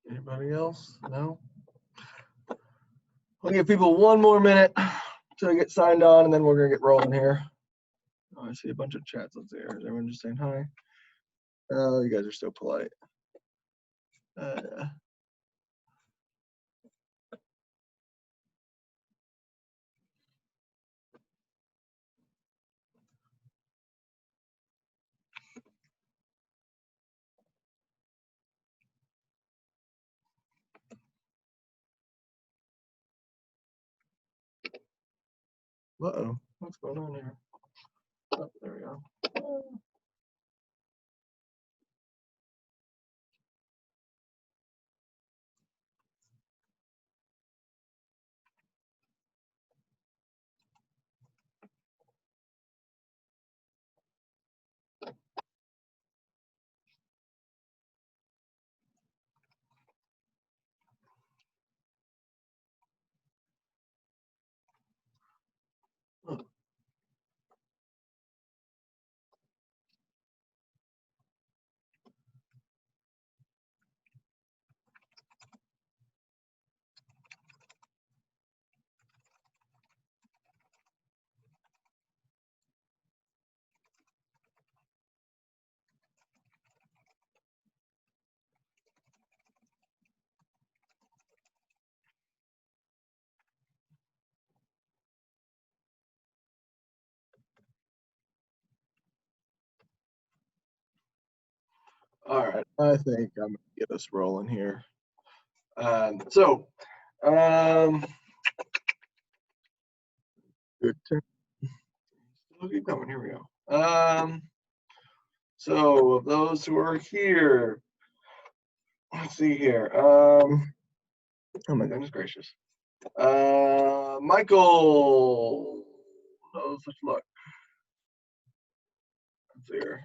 Anybody else? No? I'll give people 1 more minute to get signed on, and then we're gonna get rolling here. Oh, I see a bunch of chats up there. Is everyone just saying hi? Oh, you guys are so polite. Uh-oh, what's going on here? Oh, there we go. Oh. All right, I think I'm gonna get us rolling here. Good turn. Still keep going. Here we go. So of those who are here, let's see here. Oh my goodness gracious. Michael, no such luck. Let's see here.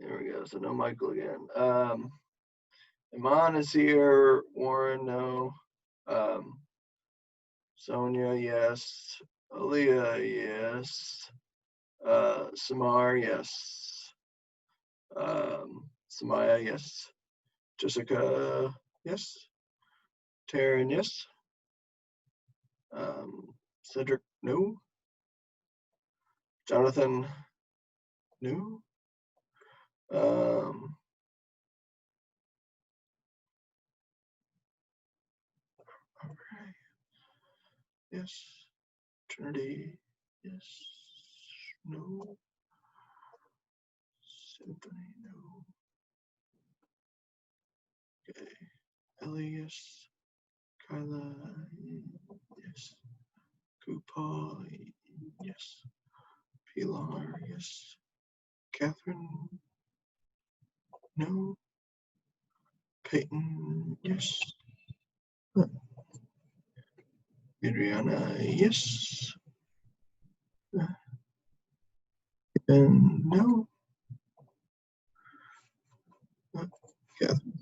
There we go. So no Michael again. Iman is here. Warren, no. Sonia, yes. Aaliyah, yes. Samar, yes. Samaya, yes. Jessica, yes. Taryn, yes. Cedric, no. Jonathan, no. Yes. Trinity, yes. No. Symphony, no. Okay. Ellie, yes. Kyla, yes. Koopa, yes. Pilar, yes. Catherine, no. Peyton, yes. Adriana, yes. And no. Catherine.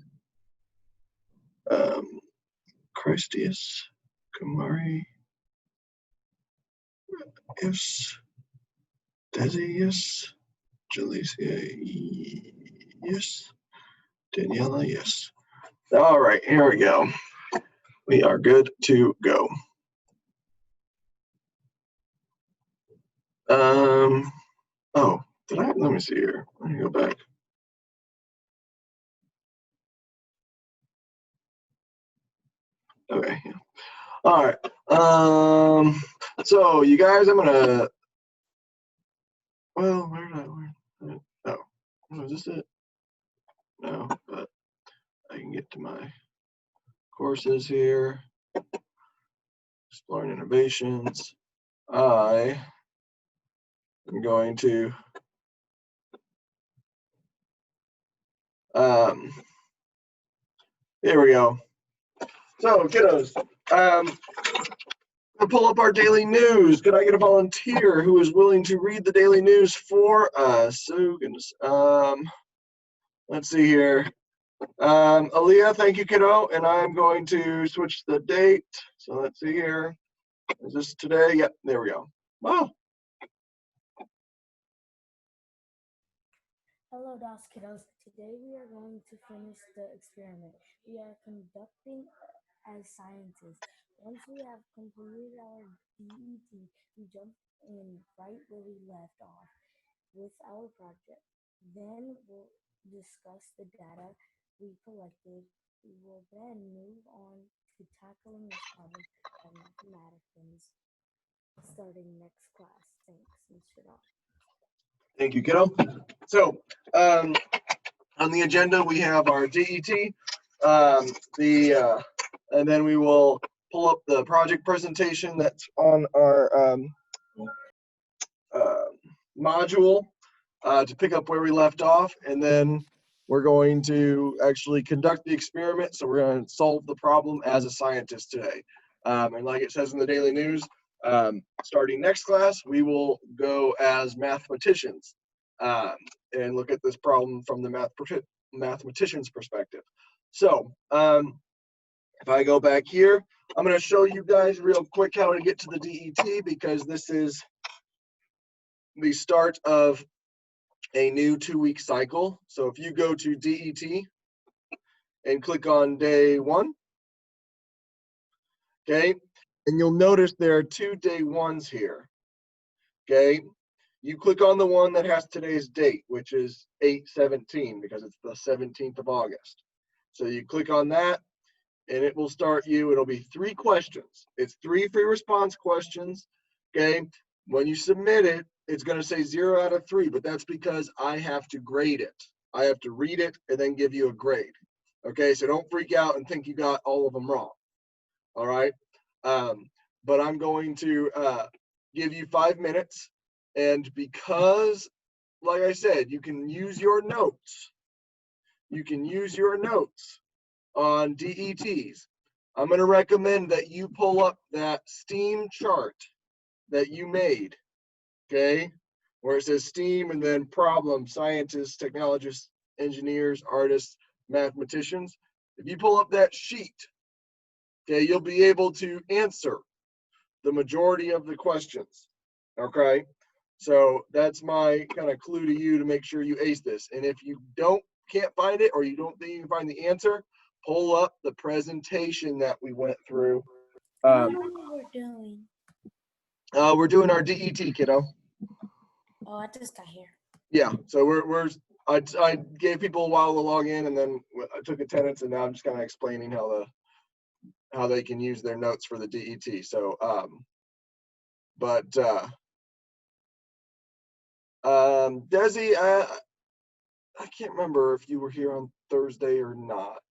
Christius, Kamari, yes. Desi, yes. Jalicia, yes. Daniela, yes. All right, here we go. We are good to go. Oh, let me see here. Let me go back. Okay, yeah. All right. So you guys, I'm gonna. Well, oh, is this it? No, but I can get to my courses here. Exploring innovations. I am going to. Here we go. So, kiddos, we'll pull up our daily news. Could I get a volunteer who is willing to read the daily news for us? So goodness. Let's see here. Aaliyah, thank you, kiddo. And I'm going to switch the date. So let's see here. Is this today? Yep, there we go. Wow. Hello, DOS kiddos. Today we are going to finish the experiment we are conducting as scientists. Once we have completed our DET, we jump in right where we left off with our project. Then we'll discuss the data we collected. We will then move on to tackling this problem by mathematicians starting next class. Thanks, Mr. Doss. Thank you, kiddo. So, on the agenda, we have our DET, and then we will pull up the project presentation that's on our uh, module to pick up where we left off, and then we're going to actually conduct the experiment. So we're going to solve the problem as a scientist today. And like it says in the daily news, starting next class, we will go as mathematicians and look at this problem from the mathematician's perspective. So if I go back here, I'm going to show you guys real quick how to get to the DET, because this is the start of a new 2-week cycle. So if you go to DET and click on day 1, okay, and you'll notice there are 2 day 1s here, okay. You click on the one that has today's date, which is 8/17, because it's the 17th of August. So you click on that, and it will start you. It'll be 3 questions. It's 3 free response questions, okay. When you submit it, it's going to say 0 out of 3, but that's because I have to grade it. I have to read it and then give you a grade. Okay, so don't freak out and think you got all of them wrong. All right, but I'm going to give you 5 minutes, and because, like I said, you can use your notes. You can use your notes on DETs. I'm going to recommend that you pull up that STEAM chart that you made, okay, where it says STEAM and then problem, scientists, technologists, engineers, artists, mathematicians. If you pull up that sheet, okay, you'll be able to answer the majority of the questions, okay? So that's my kind of clue to you to make sure you ace this. And if you can't find it, or you don't think you can find the answer, pull up the presentation that we went through. How many we're doing? We're doing our DET, kiddo. Oh, I just got here. Yeah, so I gave people a while to log in, and then I took attendance, and now I'm just kind of explaining how they can use their notes for the DET. So Desi, I can't remember if you were here on Thursday or not,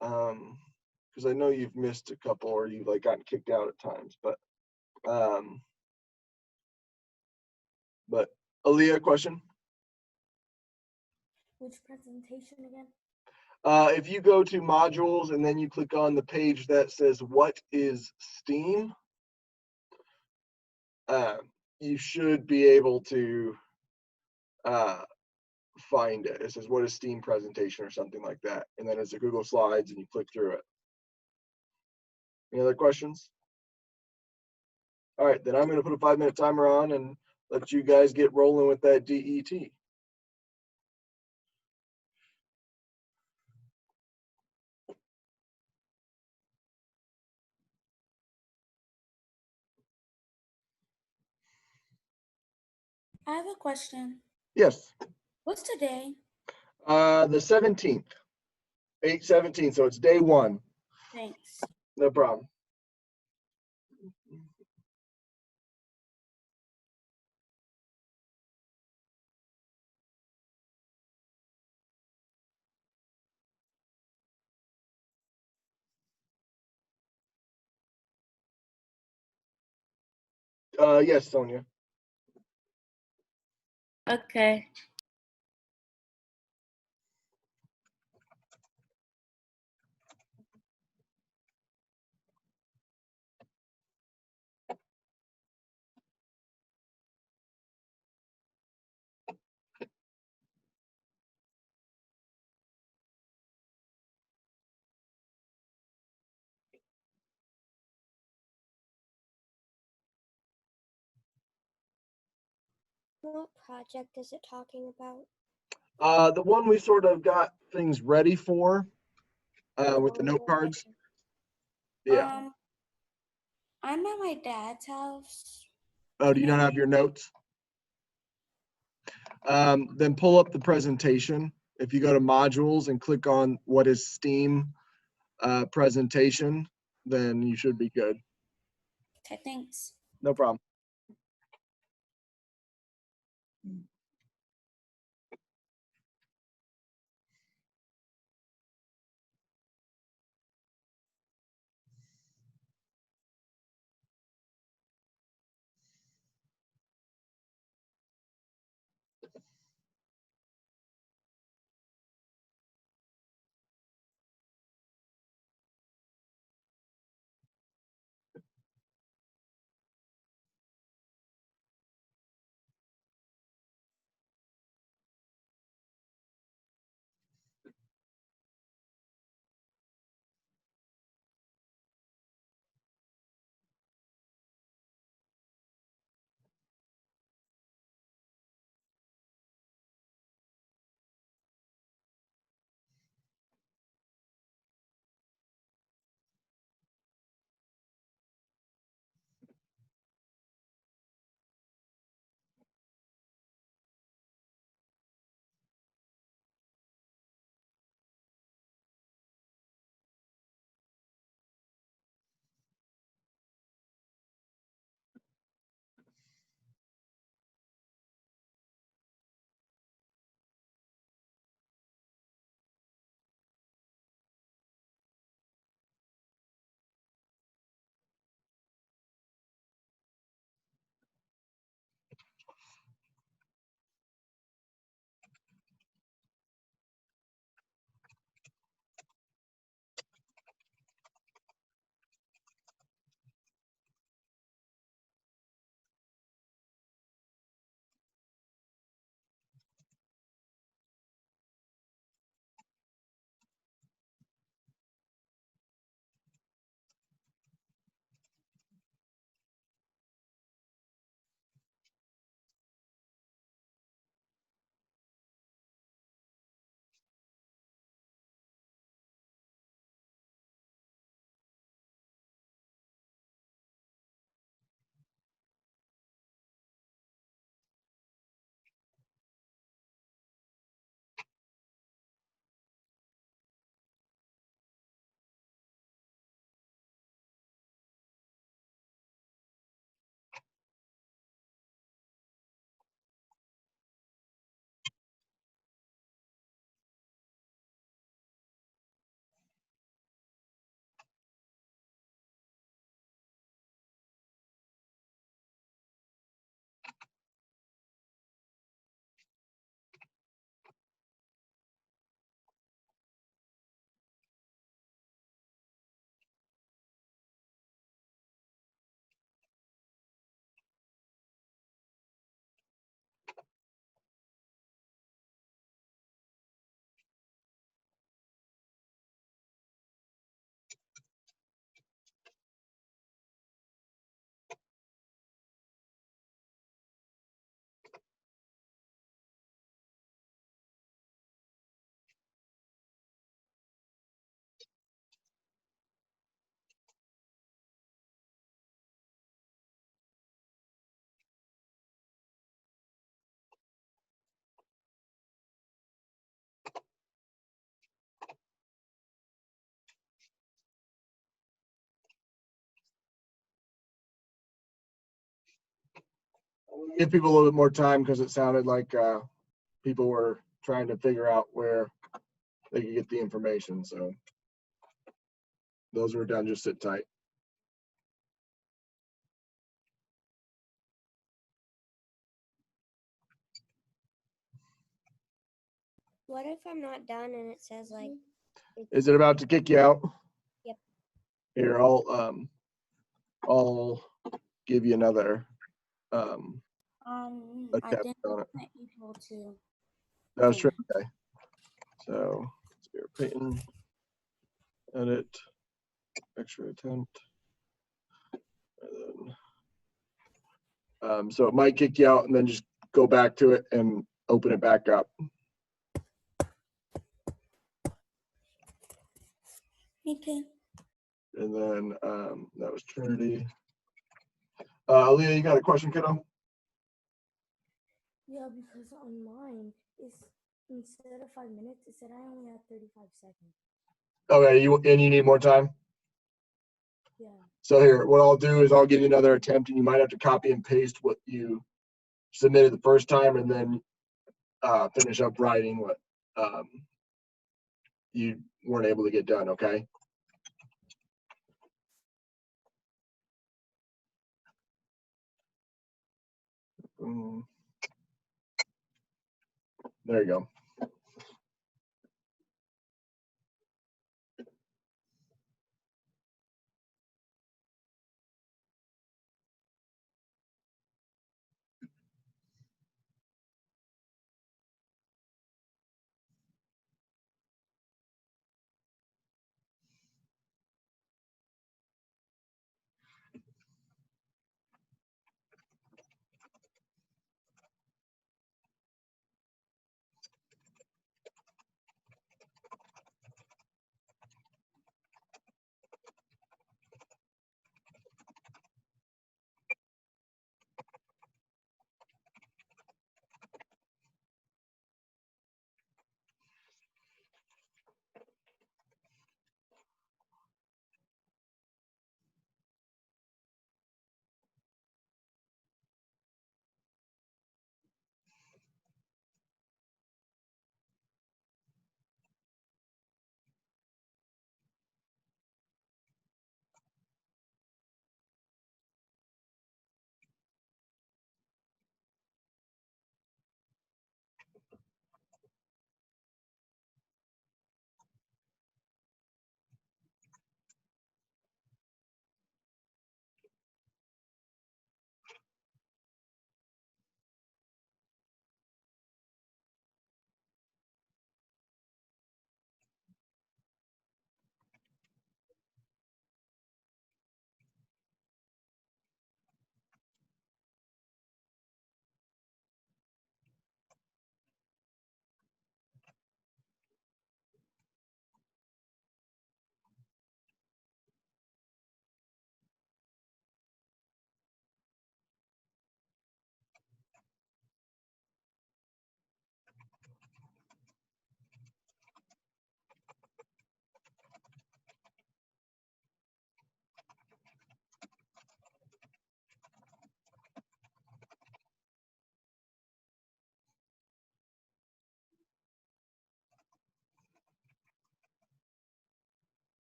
because I know you've missed a couple, or you've like gotten kicked out at times. But Aaliyah, question? Which presentation again? If you go to modules and then you click on the page that says "What is STEAM," you should be able to find it. It says "What is STEAM presentation" or something like that, and then it's a Google Slides, and you click through it. Any other questions? All right, then I'm going to put a 5-minute timer on and let you guys get rolling with that DET. I have a question. Yes. What's today? The 17th, 8/17, so it's day 1. Thanks. No problem. Yes, Sonia. Okay. What project is it talking about? The one we sort of got things ready for with the note cards. Yeah. I'm at my dad's house. Oh, do you not have your notes? Then pull up the presentation. If you go to modules and click on what is STEAM presentation, then you should be good. Okay, thanks. No problem. Give people a little bit more time because it sounded like people were trying to figure out where they could get the information. So those who are done, just sit tight. What if I'm not done and it says like? Is it about to kick you out? Yep. Here, I'll give you another I attempt didn't on it. want people to. That's true. Okay. So Spirit Peyton, edit, extra attempt. And then, so it might kick you out and then just go back to it and open it back up. Me too. And then that was Trinity. Leah, you got a question, kiddo? Yeah, because on mine, it's instead of 5 minutes, it said I only had 35 seconds. Okay, you need more time? Yeah. So here, what I'll do is I'll give you another attempt, and you might have to copy and paste what you submitted the first time, and then finish up writing what you weren't able to get done, okay? There you go.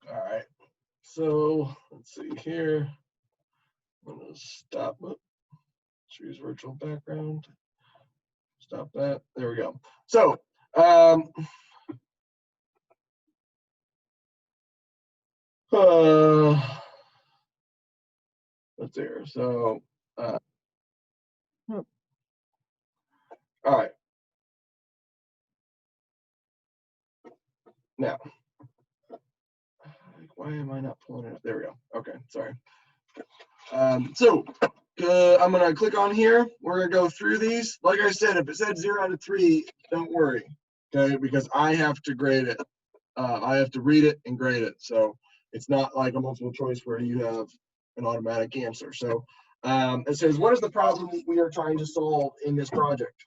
All right, so let's see here. I'm gonna stop it. Choose virtual background. Stop that. There we go. So let's see here. So all right. Now, why am I not pulling it up? There we go. Okay, sorry. So I'm gonna click on here. We're gonna go through these. Like I said, if it said 0 out of 3, don't worry, okay? Because I have to grade it. I have to read it and grade it. So it's not like a multiple choice where you have an automatic answer. So it says, what is the problem we are trying to solve in this project?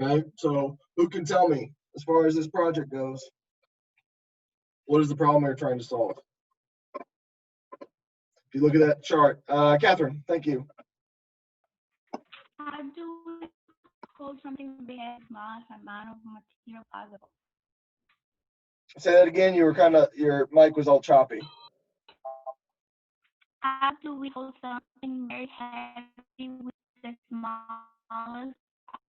Okay, so who can tell me, as far as this project goes, what is the problem we're trying to solve? If you look at that chart. Catherine, thank you. How do we hold something big as smallest amount of material possible? Say that again. You were your mic was all choppy. How do we hold something very heavy with the smallest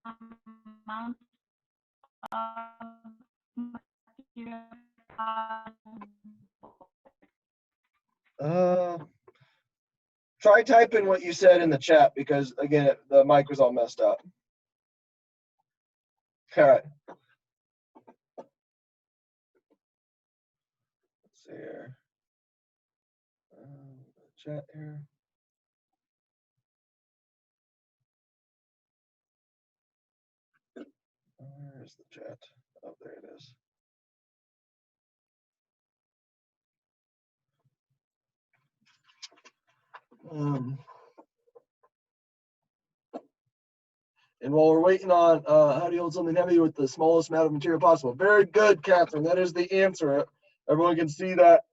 amount of material possible? Try typing what you said in the chat because again, the mic was all messed up. All right. Let's see here. Chat here. Where's the chat? Oh, there it is. And while we're waiting on how do you hold something heavy with the smallest amount of material possible? Very good, Catherine. That is the answer. Everyone can see that.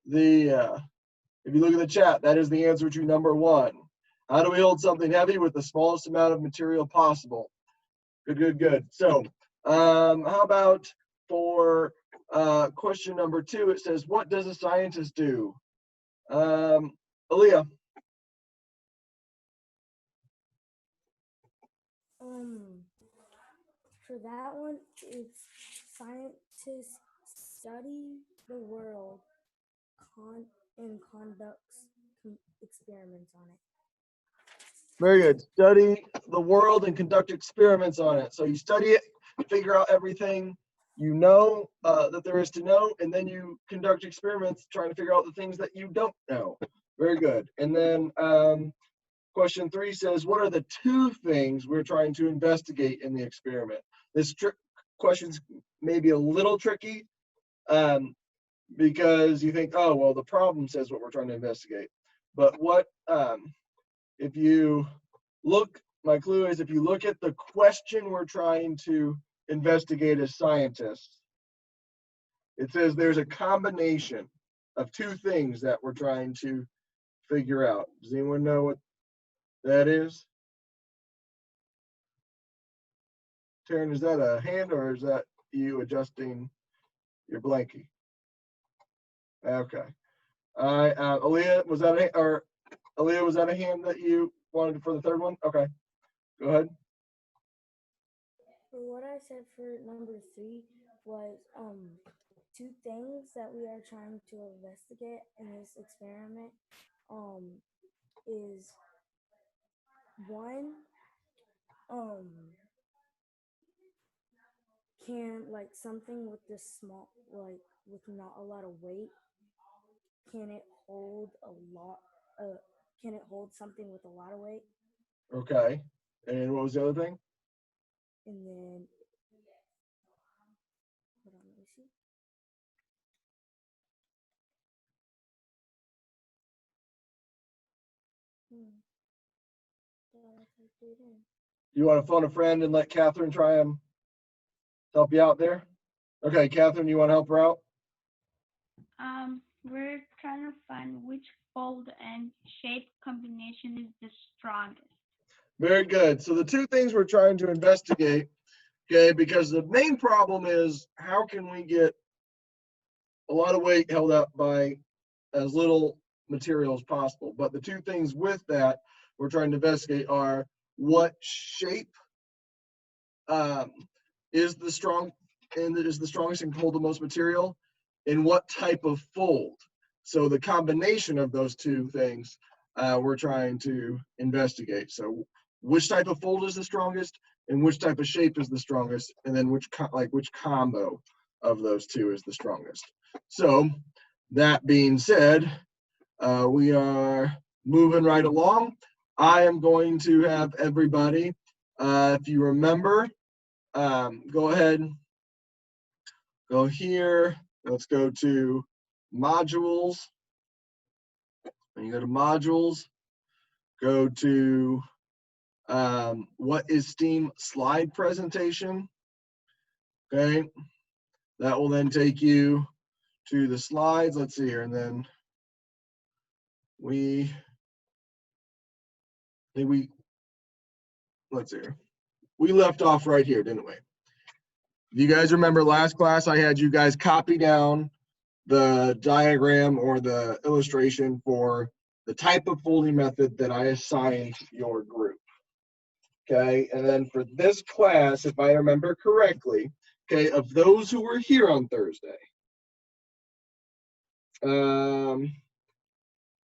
If you look at the chat, that is the answer to number 1. How do we hold something heavy with the smallest amount of material possible? Good, good, good. So, how about for question number 2? It says, "What does a scientist do?" Aaliyah. For that one, it's scientists study the world and conducts experiments on it. Very good. Study the world and conduct experiments on it. So you study it, figure out everything you know that there is to know, and then you conduct experiments trying to figure out the things that you don't know. Very good. And then question 3 says, what are the 2 things we're trying to investigate in the experiment? This question's maybe a little tricky because you think, oh, well, the problem says what we're trying to investigate. But what, if you look, my clue is if you look at the question we're trying to investigate as scientists, it says there's a combination of 2 things that we're trying to figure out. Does anyone know what that is? Taryn, is that a hand or is that you adjusting your blankie? Okay. All right, Aaliyah, was that a hand that you wanted for the 3rd one? Okay, go ahead. For what I said for number 3 was 2 things that we are trying to investigate in this experiment is 1 can like something with this small with not a lot of weight, can it hold something with a lot of weight? Okay, and what was the other thing? And then hold on, let me see. You want to phone a friend and let Catherine try and help you out there? Okay, Catherine, you want to help her out? We're trying to find which fold and shape combination is the strongest. Very good. So the 2 things we're trying to investigate, okay, because the main problem is how can we get a lot of weight held up by as little material as possible. But the 2 things with that we're trying to investigate are what shape is the strongest and can hold the most material, and what type of fold. So the combination of those 2 things we're trying to investigate. So which type of fold is the strongest and which type of shape is the strongest, and then which combo of those 2 is the strongest. So that being said, we are moving right along. I am going to have everybody, if you remember, go ahead, go here. Let's go to modules. When you go to modules, go to what is STEAM slide presentation. Okay, that will then take you to the slides. Let's see here, and then we, I think we, let's see here. We left off right here, didn't we? You guys remember last class I had you guys copy down the diagram or the illustration for the type of folding method that I assigned your group. Okay, and then for this class, if I remember correctly, okay, of those who were here on Thursday,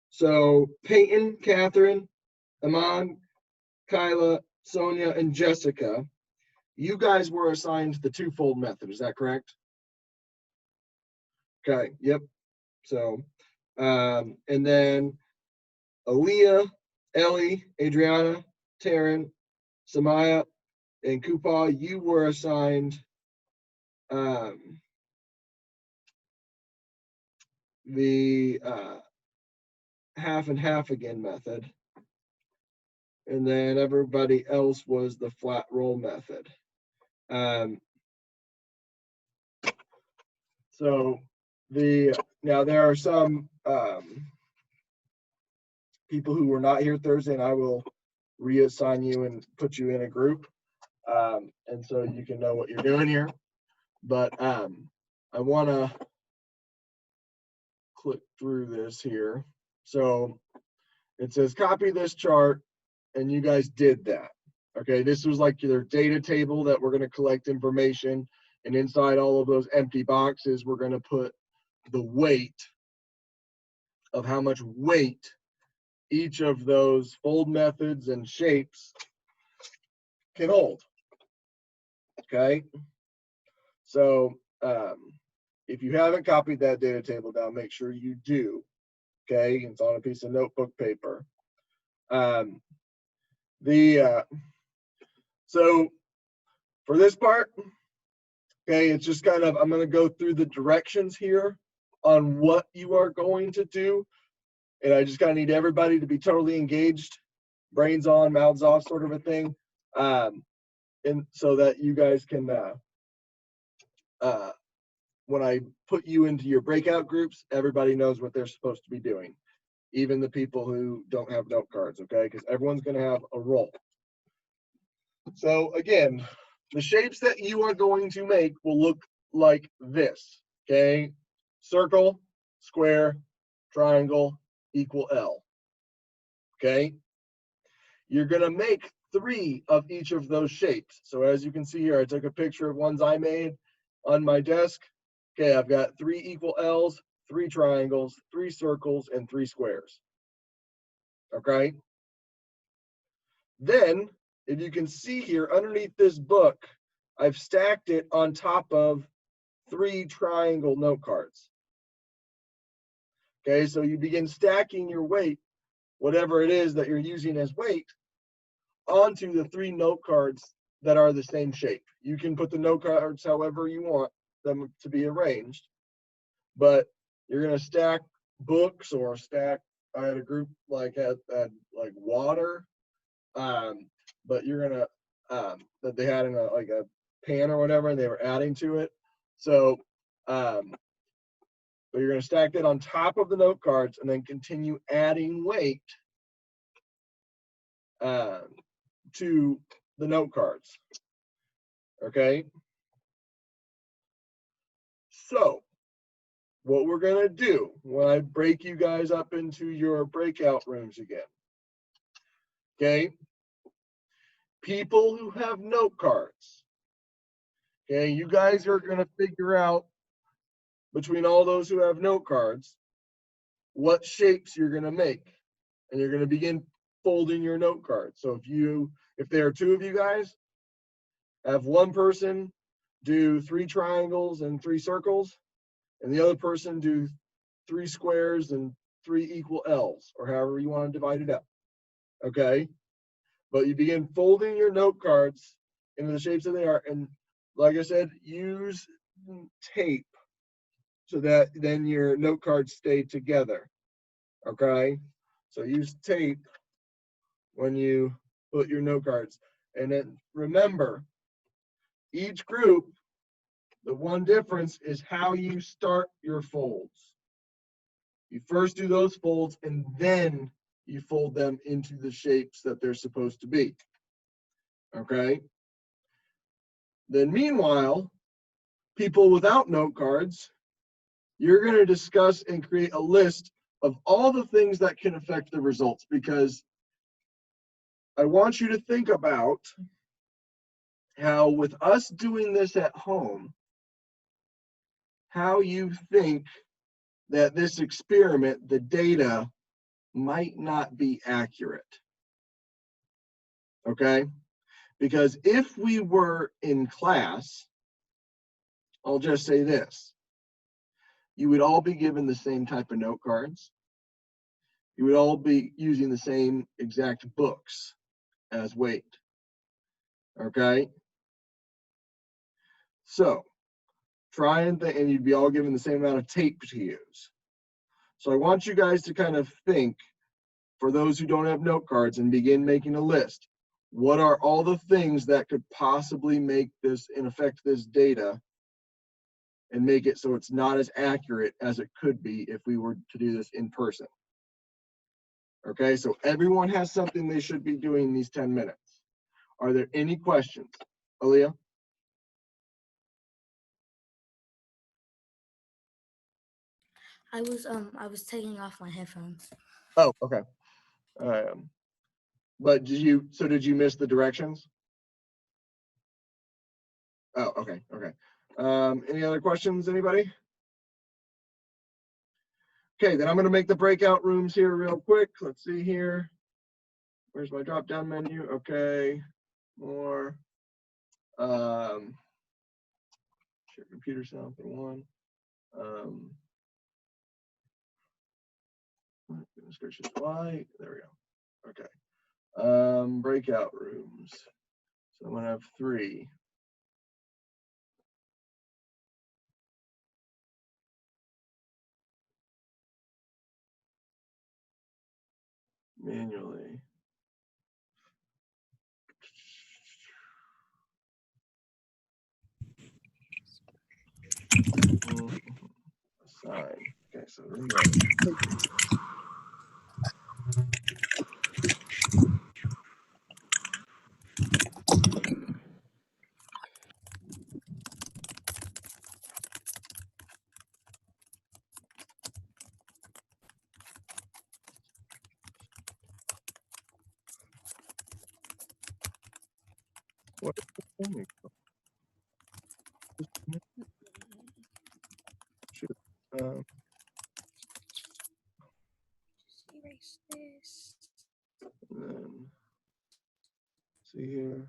so Peyton, Catherine, Aman, Kyla, Sonia, and Jessica, you guys were assigned the two-fold method. Is that correct? Okay, yep. So, and then Aaliyah, Ellie, Adriana, Taryn, Samaya, and Kupa, you were assigned the half and half again method. And then everybody else was the flat roll method. So now there are some people who were not here Thursday, and I will reassign you and put you in a group. And so you can know what you're doing here. But I want to click through this here. So it says copy this chart, and you guys did that. Okay, this was like your data table that we're going to collect information, and inside all of those empty boxes, we're going to put the weight of how much weight each of those fold methods and shapes can hold. Okay, so if you haven't copied that data table down, make sure you do. Okay, it's on a piece of notebook paper. So for this part, okay, it's just kind of, I'm going to go through the directions here on what you are going to do. And I just kind of need everybody to be totally engaged, brains on, mouths off sort of a thing. And so that you guys can, when I put you into your breakout groups, everybody knows what they're supposed to be doing. Even the people who don't have note cards, okay? Because everyone's going to have a role. So again, the shapes that you are going to make will look like this, okay? Circle, square, triangle, equal L, okay? You're going to make 3 of each of those shapes. So as you can see here, I took a picture of ones I made on my desk. Okay, I've got 3 equal L's, 3 triangles, 3 circles, and 3 squares. Okay? Then, if you can see here, underneath this book, I've stacked it on top of 3 triangle note cards. Okay, so you begin stacking your weight, whatever it is that you're using as weight, onto the 3 note cards that are the same shape. You can put the note cards however you want them to be arranged, but you're going to stack books or stack, I had a group like had like water, but you're going to, that they had in like a pan or whatever, and they were adding to it. So, but you're going to stack that on top of the note cards and then continue adding weight to the note cards. Okay. So what we're going to do when I break you guys up into your breakout rooms again. Okay. People who have note cards. Okay. You guys are going to figure out between all those who have note cards what shapes you're going to make. And you're going to begin folding your note cards. So if there are 2 of you guys, have one person do 3 triangles and 3 circles, and the other person do 3 squares and 3 equal L's, or however you want to divide it up. Okay? But you begin folding your note cards into the shapes that they are. And like I said, use tape so that then your note cards stay together. Okay? So use tape when you put your note cards. And then remember, each group, the one difference is how you start your folds. You first do those folds, and then you fold them into the shapes that they're supposed to be. Okay? Then meanwhile, people without note cards, you're going to discuss and create a list of all the things that can affect the results, because I want you to think about how, with us doing this at home, how you think that this experiment, the data, might not be accurate. Okay? Because if we were in class, I'll just say this: you would all be given the same type of note cards. You would all be using the same exact books as weight. Okay? So try and think, and you'd be all given the same amount of tape to use. So I want you guys to kind of think, for those who don't have note cards, and begin making a list. What are all the things that could possibly make this and affect this data and make it so it's not as accurate as it could be if we were to do this in person? Okay, so everyone has something they should be doing in these 10 minutes. Are there any questions? Aaliyah? I was taking off my headphones. Oh, okay. But did you miss the directions? Oh, okay, okay. Any other questions, anybody? Okay, then I'm going to make the breakout rooms here real quick. Let's see here. Where's my drop down menu? Okay, more. Share computer sound for one. Goodness gracious, why? There we go. Okay. Breakout rooms. So I'm going to have 3. Manually. Assign. Okay, so room one. What is the thing? Shoot. Just erase this. And then see here.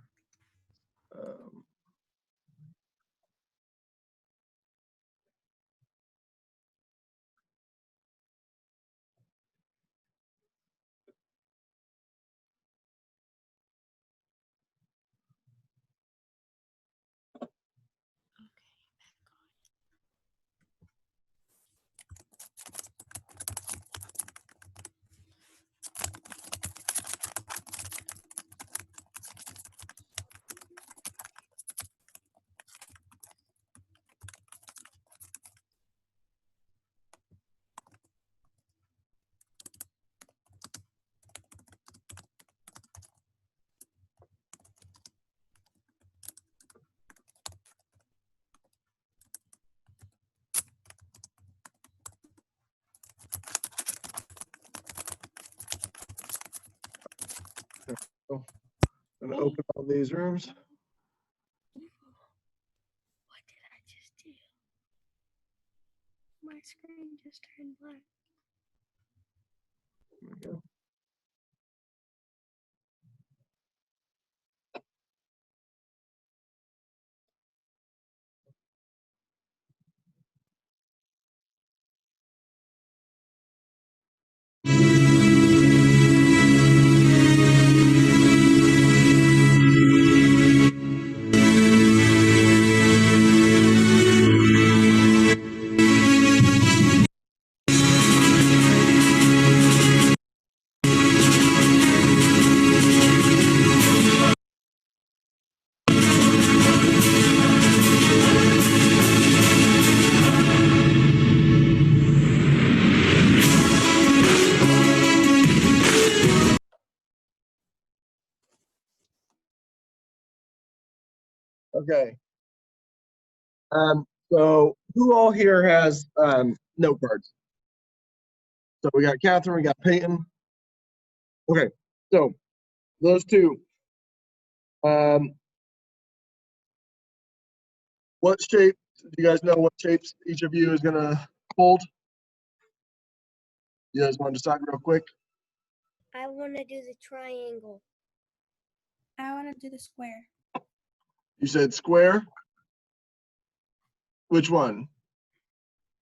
So I'm gonna open all these rooms. What did I just do? My screen just turned black. There we go. Okay. So who all here has note cards? So we got Catherine, we got Peyton. Okay, so those two. What shape, do you guys know what shapes each of you is gonna hold? You guys want to decide real quick? I want to do the triangle. I want to do the square. You said square? Which one?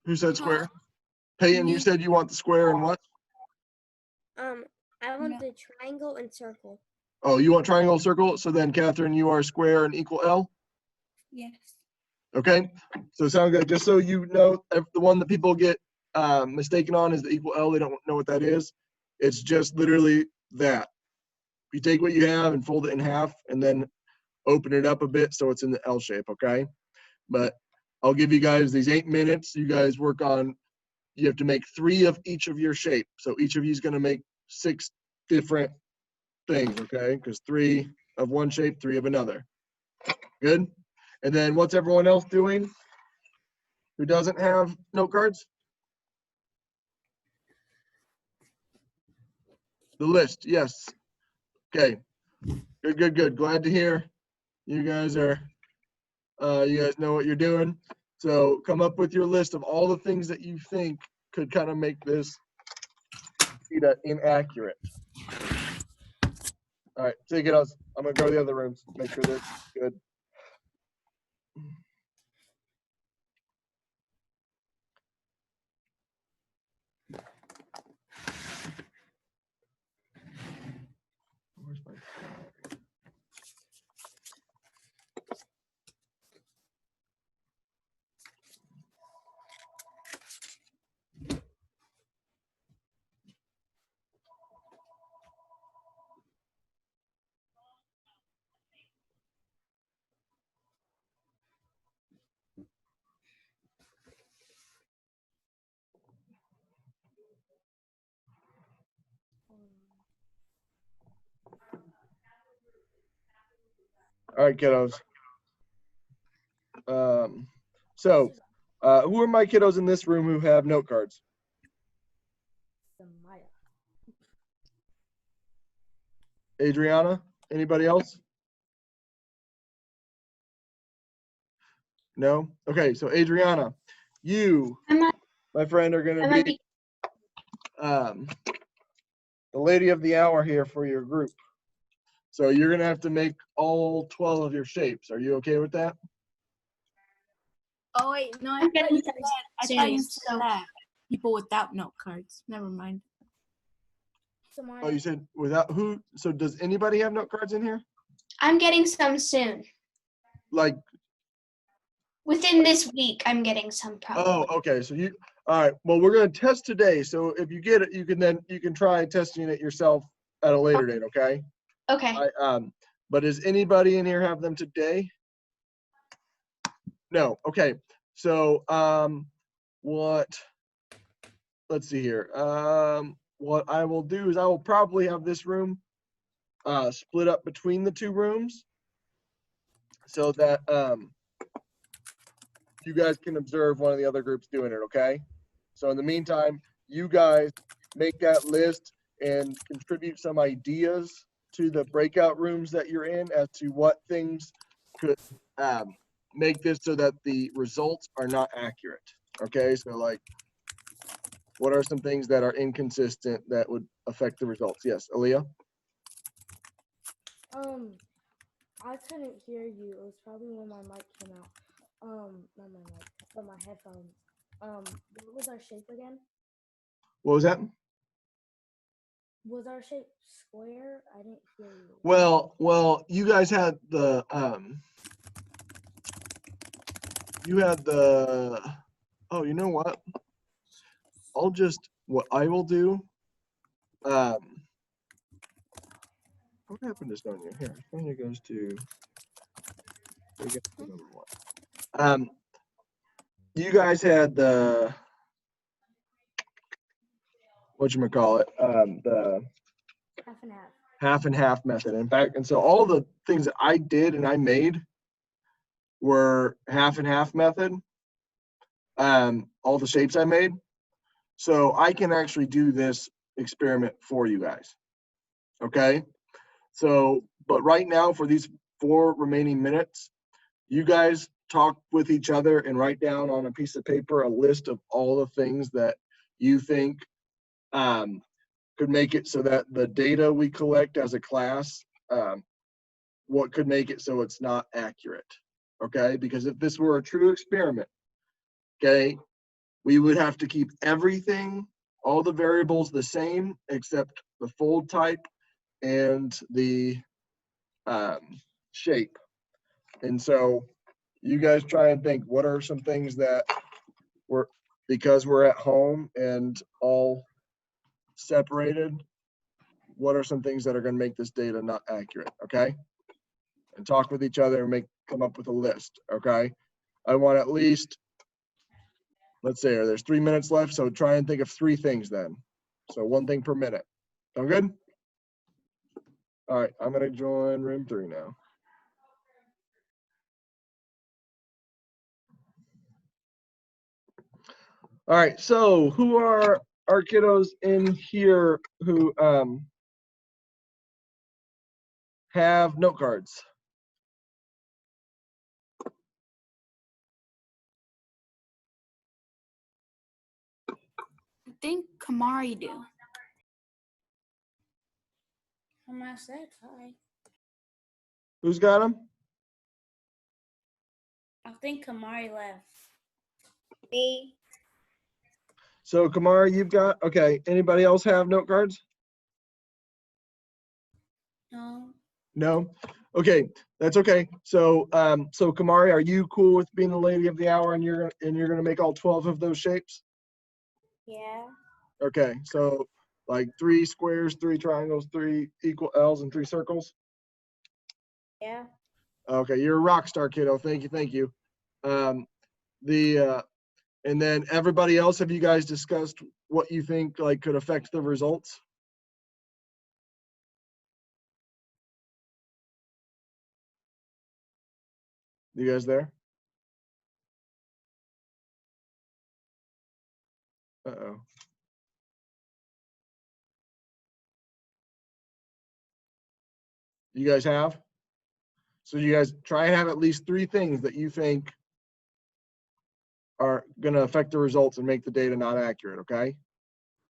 Who said square? Peyton, you Me. said you want the square and what? I want No. the triangle and circle. Oh, you want triangle, circle? So then Catherine, you are square and equal L? Yes. Okay, so sound good. Just so you know, the one that people get mistaken on is the equal L. They don't know what that is. It's just literally that. You take what you have and fold it in half and then open it up a bit so it's in the L shape, okay? But I'll give you guys these 8 minutes. You guys work on, you have to make 3 of each of your shape. So each of you is gonna make 6 different things, okay? Because 3 of one shape, 3 of another. Good? And then what's everyone else doing who doesn't have note cards? The list, yes. Okay, good, good, good. Glad to hear you guys are, you guys know what you're doing. So come up with your list of all the things that you think could kind of make this data inaccurate. All right, take it us. I'm gonna go to the other rooms, make sure they're good. Where's my- All right, kiddos. So who are my kiddos in this room who have note cards? Maya. Adriana? Anybody else? No? Okay, so Adriana, you, my friend, are gonna be the lady of the hour here for your group. So you're gonna have to make all 12 of your shapes. Are you okay with that? Oh wait, no, I I'm getting thought you serious, said so- that. People without note cards. Never mind. So Maya. Oh, you said without who? So does anybody have note cards in here? I'm getting some soon. Like, Within this week, I'm getting some probably. oh, okay. So you, all right. Well, we're gonna test today. So if you get it, you can try testing it yourself at a later date. Okay. Okay. But does anybody in here have them today? No. Okay. So let's see here. What I will do is I will probably have this room split up between the 2 rooms so that you guys can observe one of the other groups doing it, okay? So in the meantime, you guys make that list and contribute some ideas to the breakout rooms that you're in as to what things could make this so that the results are not accurate, okay? So like, what are some things that are inconsistent that would affect the results? Yes, Aaliyah? I couldn't hear you. It was probably when my mic came out. Not my mic, but my headphones. What was our shape again? What was that? Was our shape square? I didn't hear you. Well, you guys had the oh, you know what? What I will do, what happened to Sonia? Here, Sonia goes to, number 1. You guys had the, whatchamacallit, the Half and half. half and half method. In fact, and so all the things that I did and I made, were half and half method, all the shapes I made. So I can actually do this experiment for you guys. Okay. So, but right now for these 4 remaining minutes, you guys talk with each other and write down on a piece of paper a list of all the things that you think could make it so that the data we collect as a class, what could make it so it's not accurate. Okay, because if this were a true experiment, okay, we would have to keep everything, all the variables the same except the fold type and the shape. And so you guys try and think, what are some things that we're, because we're at home and all separated, what are some things that are going to make this data not accurate? Okay. And talk with each other and come up with a list. Okay. I want at least, let's say, there's 3 minutes left. So try and think of 3 things then. So 1 thing per minute. Sound good? All right. I'm going to join room 3 now. All right. So who are our kiddos in here who have note cards? I think Kamari do. I said hi. Who's got them? I think Kamari left. Me. So Kamara, you've got, okay. Anybody else have note cards? No. No? Okay, that's okay. So so Kamari, are you cool with being the lady of the hour and you're gonna make all 12 of those shapes? Yeah. Okay, so like 3 squares, 3 triangles, 3 equal L's, and 3 circles? Yeah. Okay, you're a rock star, kiddo. Thank you, thank you. And then everybody else, have you guys discussed what you think like could affect the results? You guys there? Uh-oh. You guys have? So you guys try and have at least 3 things that you think are going to affect the results and make the data not accurate, okay?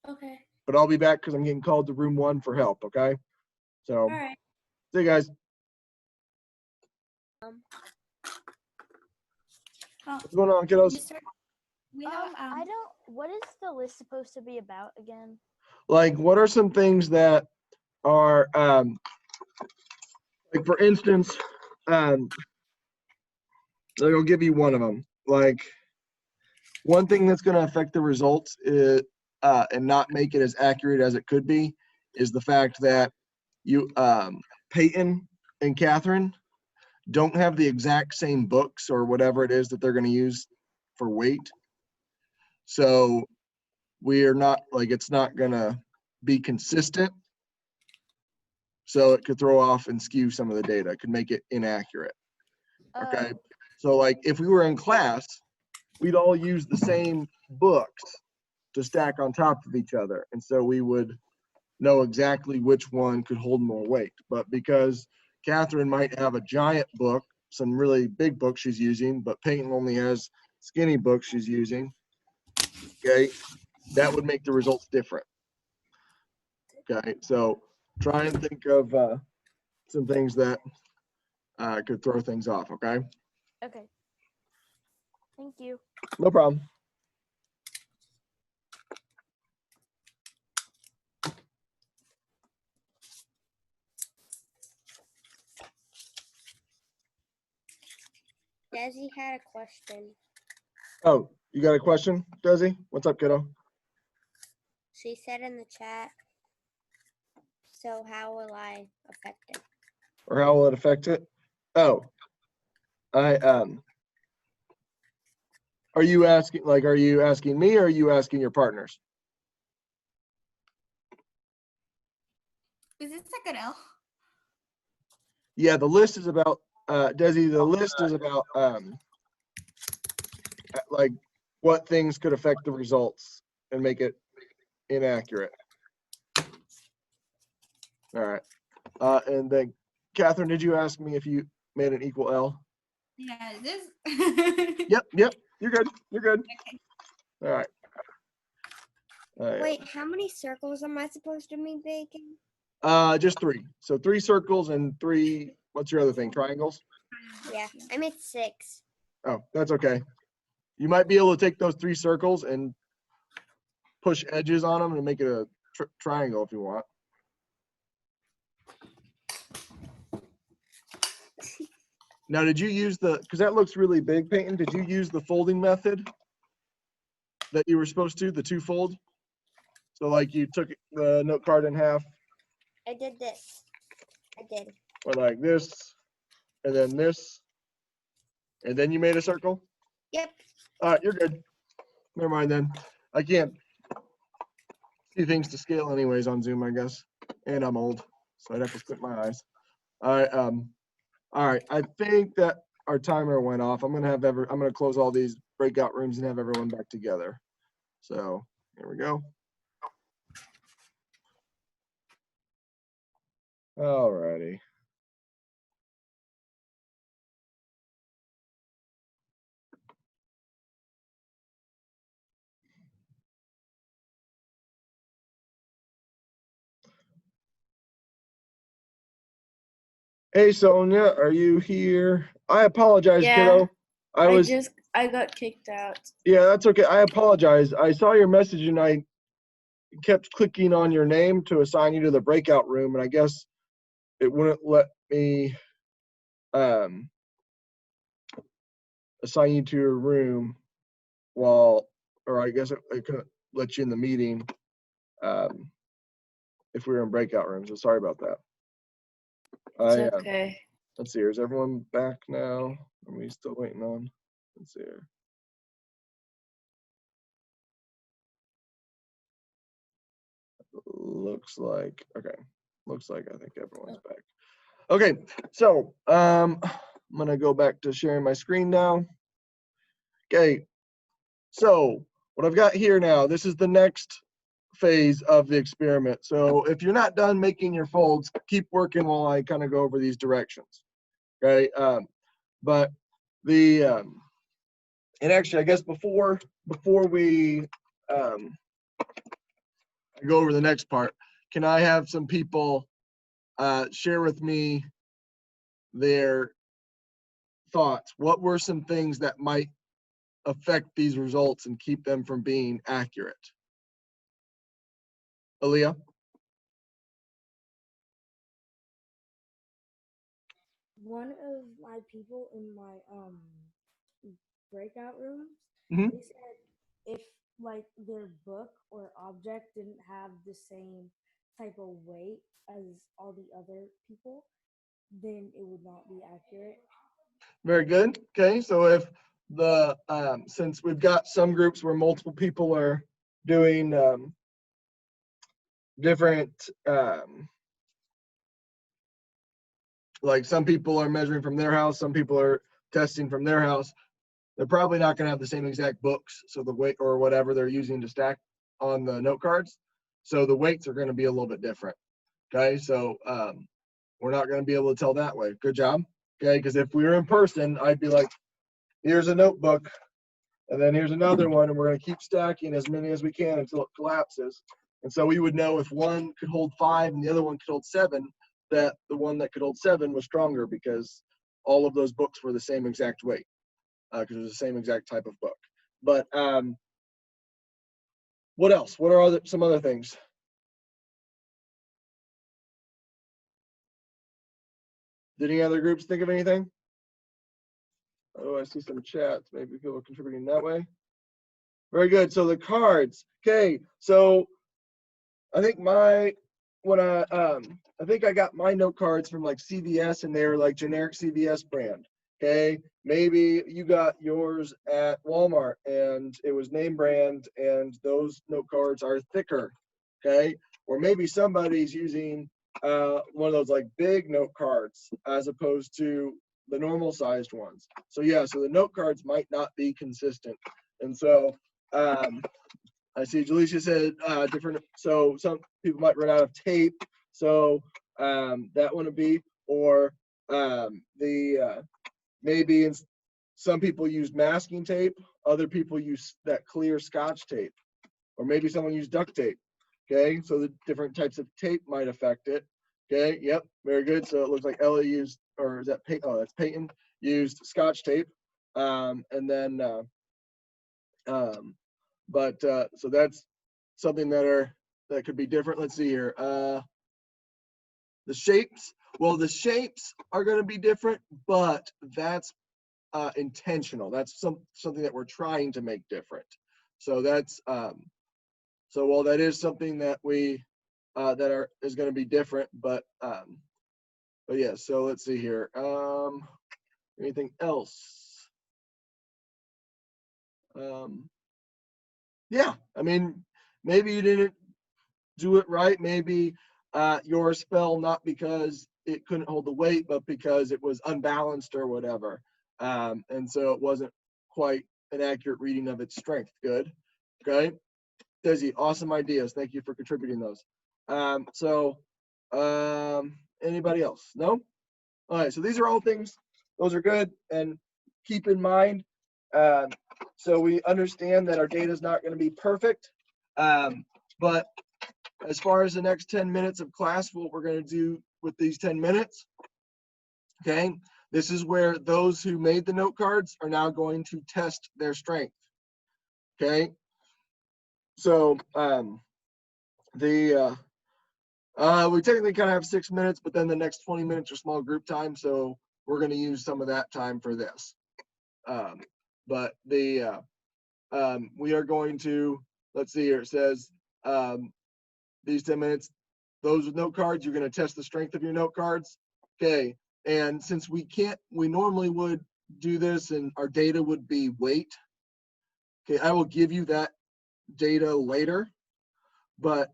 Okay. But I'll be back because I'm getting called to room 1 for help, okay? So, All right. see you guys. What's going on, kiddos? We have, I don't. What is the list supposed to be about again? Like, what are some things that are, like, for instance, like, I'll give you one of them. Like, one thing that's going to affect the results is, and not make it as accurate as it could be, is the fact that you, Peyton and Catherine don't have the exact same books or whatever it is that they're going to use for weight. So we are not, like, it's not going to be consistent. So it could throw off and skew some of the data. It could make it inaccurate. Okay. So like if we were in class, we'd all use the same books to stack on top of each other. And so we would know exactly which one could hold more weight. But because Catherine might have a giant book, some really big books she's using, but Peyton only has skinny books she's using, okay, that would make the results different. Okay, so try and think of some things that could throw things off, okay? Okay. Thank you. No problem. Desi had a question. Oh, you got a question, Desi? What's up, kiddo? She said in the chat, so how will I affect it? Or how will it affect it? Oh, are you asking me or are you asking your partners? is this like an L? Yeah, the list is about Desi, the list is about like what things could affect the results and make it inaccurate. All right. And then Catherine, did you ask me if you made an equal L? Yeah, this. Yep. You're good. You're good. All right. Wait, how many circles am I supposed to be making? Just 3. So 3 circles and 3, what's your other thing? Triangles? Yeah, I made 6. Oh, that's okay. You might be able to take those 3 circles and push edges on them and make it a triangle if you want. Now, did you use because that looks really big, Peyton, did you use the folding method that you were supposed to, the 2-fold? So like you took the note card in half? I did this. I did. Or like this, and then you made a circle? Yep. All right, you're good. Never mind then. I can't see things to scale anyways on Zoom, I guess. And I'm old, so I'd have to squint my eyes. All right, I think that our timer went off. I'm gonna close all these breakout rooms and have everyone back together. So here we go. All righty. Hey Sonia, are you here? I apologize, Yeah. kiddo. I got kicked out. Yeah, that's okay. I apologize. I saw your message and I kept clicking on your name to assign you to the breakout room, and I guess it wouldn't let me assign you to your room or I guess it couldn't let you in the meeting if we were in breakout rooms. So sorry about that. It's okay. Let's see here. Is everyone back now? Are we still waiting on? Let's see here. Looks like I think everyone's back. Okay, so I'm gonna go back to sharing my screen now. Okay, so what I've got here now, this is the next phase of the experiment. So if you're not done making your folds, keep working while I kind of go over these directions. Okay, but and actually I guess before we go over the next part, can I have some people share with me their thoughts? What were some things that might affect these results and keep them from being accurate? Aaliyah? One of my people in my breakout rooms, Mhm. they said if like their book or object didn't have the same type of weight as all the other people, then it would not be accurate. Very good. Okay, so if since we've got some groups where multiple people are doing different like some people are measuring from their house, some people are testing from their house, they're probably not going to have the same exact books, so the weight or whatever they're using to stack on the note cards, so the weights are going to be a little bit different. Okay, so we're not going to be able to tell that way. Good job. Okay, because if we were in person, I'd be like, here's a notebook, and then here's another one, and we're going to keep stacking as many as we can until it collapses. And so we would know if one could hold 5 and the other one could hold 7, that the one that could hold 7 was stronger because all of those books were the same exact weight, because it was the same exact type of book. But what else? What are some other things? Did any other groups think of anything? Oh, I see some chats. Maybe people are contributing that way. Very good. So the cards. Okay. So I think I think I got my note cards from like CVS, and they're like generic CVS brand. Okay. Maybe you got yours at Walmart and it was name brand, and those note cards are thicker. Okay. Or maybe somebody's using one of those like big note cards as opposed to the normal sized ones. So yeah, so the note cards might not be consistent. And so I see Jaleisha said different, so some people might run out of tape. So that wouldn't be, or maybe some people use masking tape, other people use that clear Scotch tape, or maybe someone used duct tape. Okay, so the different types of tape might affect it. Okay, yep, very good. So it looks like Ella used, or is that Peyton? Oh, that's Peyton used Scotch tape. And then, so that's something that could be different. Let's see here. The shapes. Well, the shapes are going to be different, but that's intentional. That's something that we're trying to make different. So that's so while that is something that we is going to be different, but yeah. So let's see here. Anything else? Yeah. I mean, maybe you didn't do it right. Maybe yours fell not because it couldn't hold the weight, but because it was unbalanced or whatever. And so it wasn't quite an accurate reading of its strength. Good. Okay. Desi, awesome ideas. Thank you for contributing those. Anybody else? No? All right. So these are all things, those are good. And keep in mind, so we understand that our data is not going to be perfect. But as far as the next 10 minutes of class, what we're going to do with these 10 minutes, okay, this is where those who made the note cards are now going to test their strength, okay? So we technically kind of have 6 minutes, but then the next 20 minutes are small group time, so we're going to use some of that time for this. But we are going to, let's see here, it says, these 10 minutes, those with note cards, you're going to test the strength of your note cards. Okay. And since we normally would do this and our data would be weight. Okay. I will give you that data later. But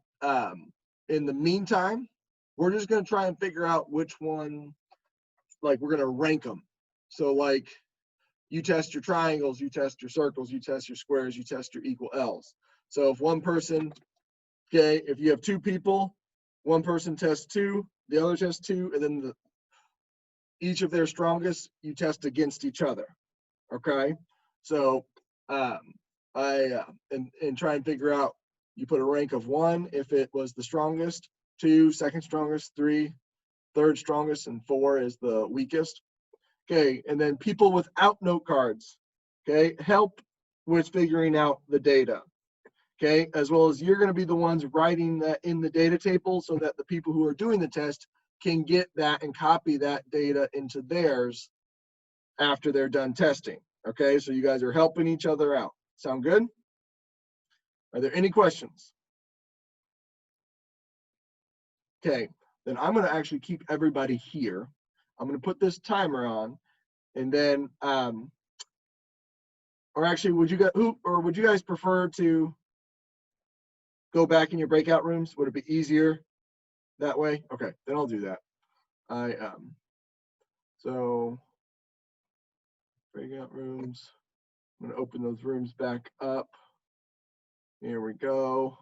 in the meantime, we're just going to try and figure out which one, like we're going to rank them. So like you test your triangles, you test your circles, you test your squares, you test your equal L's. So if one person, okay, if you have two people, one person tests 2, the other tests 2, and then each of their strongest, you test against each other. Okay, so and try and figure out. You put a rank of 1 if it was the strongest, 2 second strongest, 3 third strongest, and 4 is the weakest. Okay, and then people without note cards, okay, help with figuring out the data. Okay, as well as you're going to be the ones writing that in the data table so that the people who are doing the test can get that and copy that data into theirs after they're done testing. Okay, so you guys are helping each other out. Sound good? Are there any questions? Okay, then I'm going to actually keep everybody here. I'm going to put this timer on, and then, or actually, would you guys prefer to go back in your breakout rooms? Would it be easier that way? Okay, then I'll do that. So breakout rooms. I'm going to open those rooms back up. Here we go.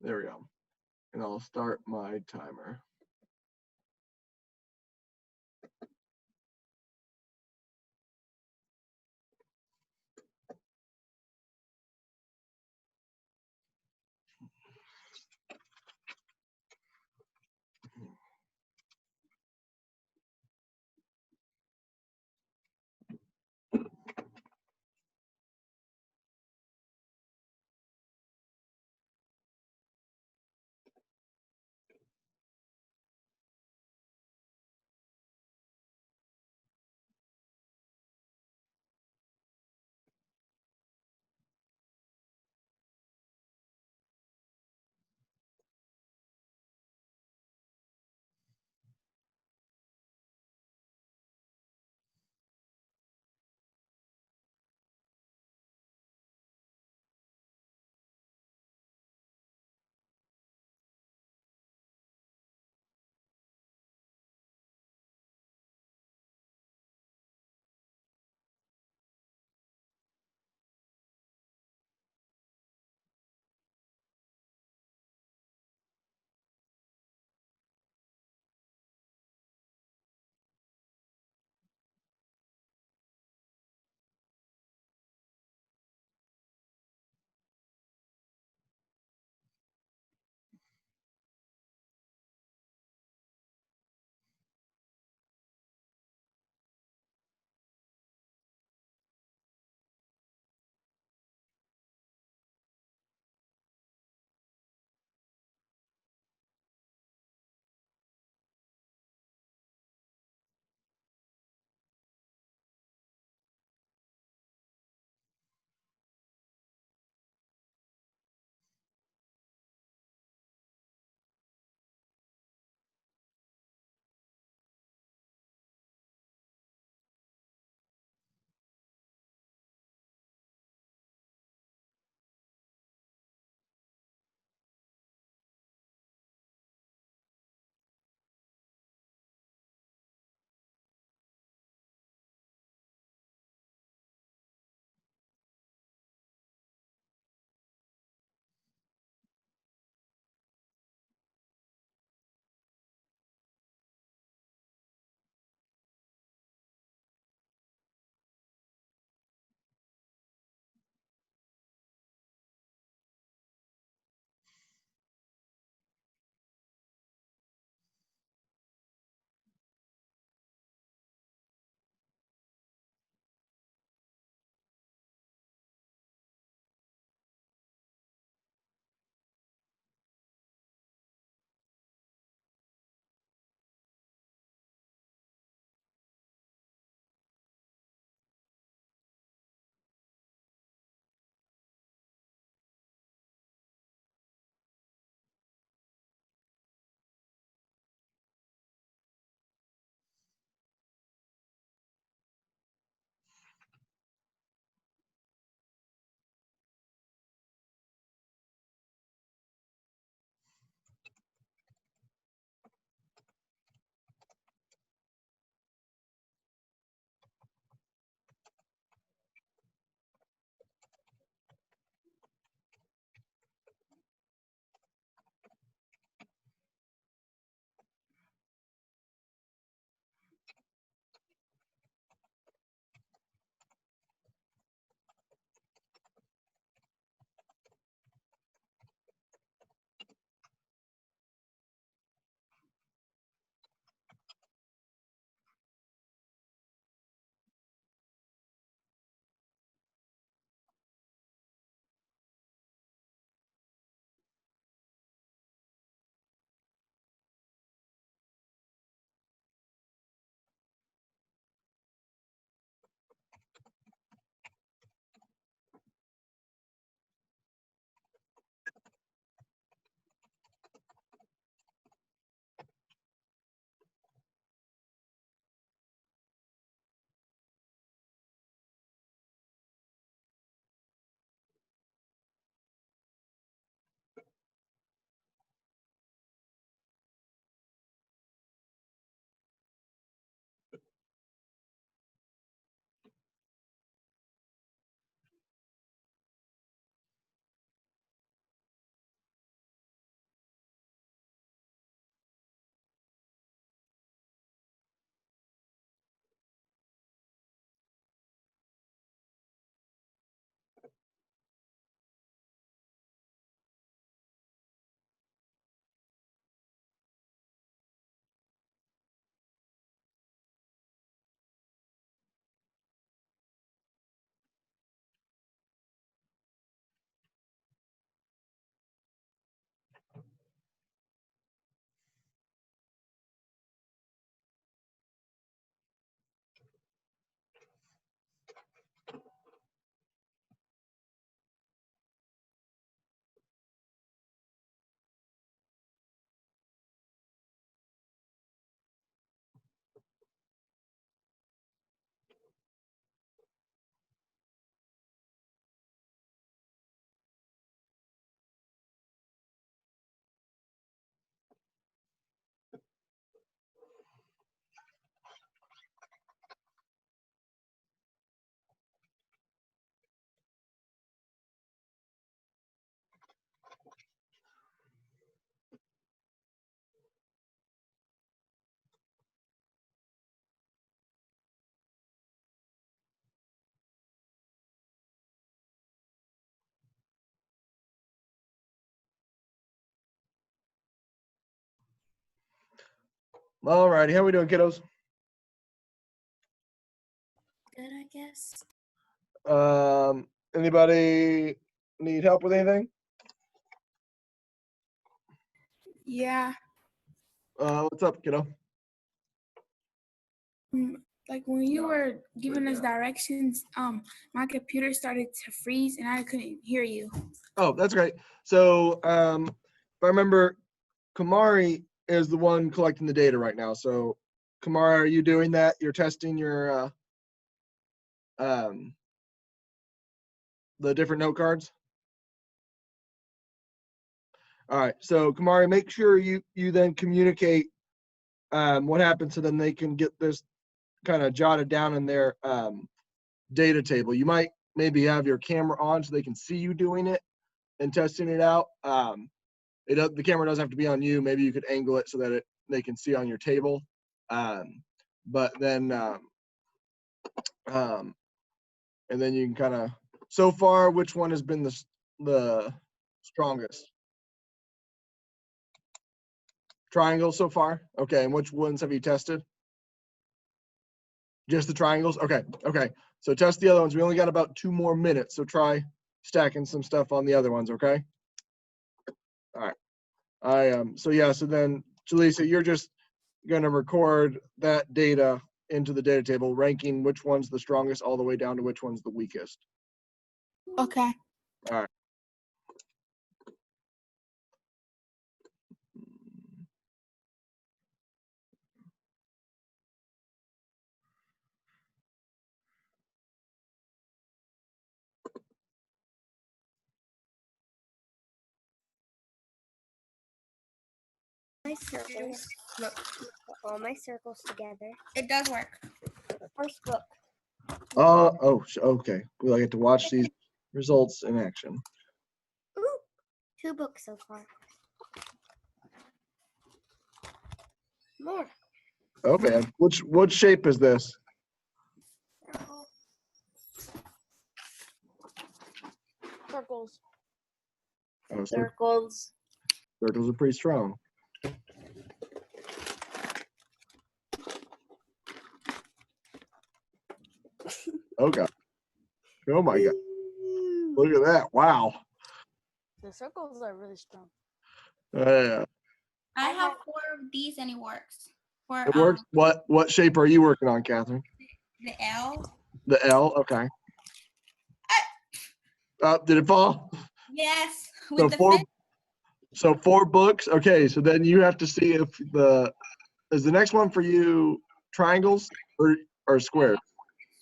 There we go. And I'll start my timer. All righty. How we doing, kiddos? Good, I guess. Anybody need help with anything? Yeah, What's up, kiddo? like when you were giving us directions, my computer started to freeze and I couldn't hear you. Oh, that's great. So, if I remember, Kamari is the one collecting the data right now. So, Kamari, are you doing that? You're testing your the different note cards? All right. So, Kamari, make sure you then communicate what happened so then they can get this kind of jotted down in their data table. You might maybe have your camera on so they can see you doing it and testing it out. The camera doesn't have to be on you. Maybe you could angle it so that they can see on your table. But then, and then you can kind of, so far, which one has been the strongest? Triangles so far? Okay, and which ones have you tested? Just the triangles? Okay, okay. So test the other ones. We only got about 2 more minutes, so try stacking some stuff on the other ones, okay? All right. So yeah, so then, Jaleesa, you're just gonna record that data into the data table, ranking which one's the strongest all the way down to which one's the weakest. Okay. All right. My circles. Look, put all my circles together. It does work. First book. Okay. Well, I get to watch these results in action. Ooh, 2 books so far. More. Oh man, what shape is this? Circles. Oh, Circles. circles are pretty strong. Oh god. Oh my god. Look at that. Wow. The circles are really strong. Yeah. I have 4 of these and it works. For It works. What shape are you working on, Catherine? the L. The L. Okay. Did it fall? Yes. So With the 4. fen- So 4 books. Okay. So then you have to see if is the next one for you triangles or squares?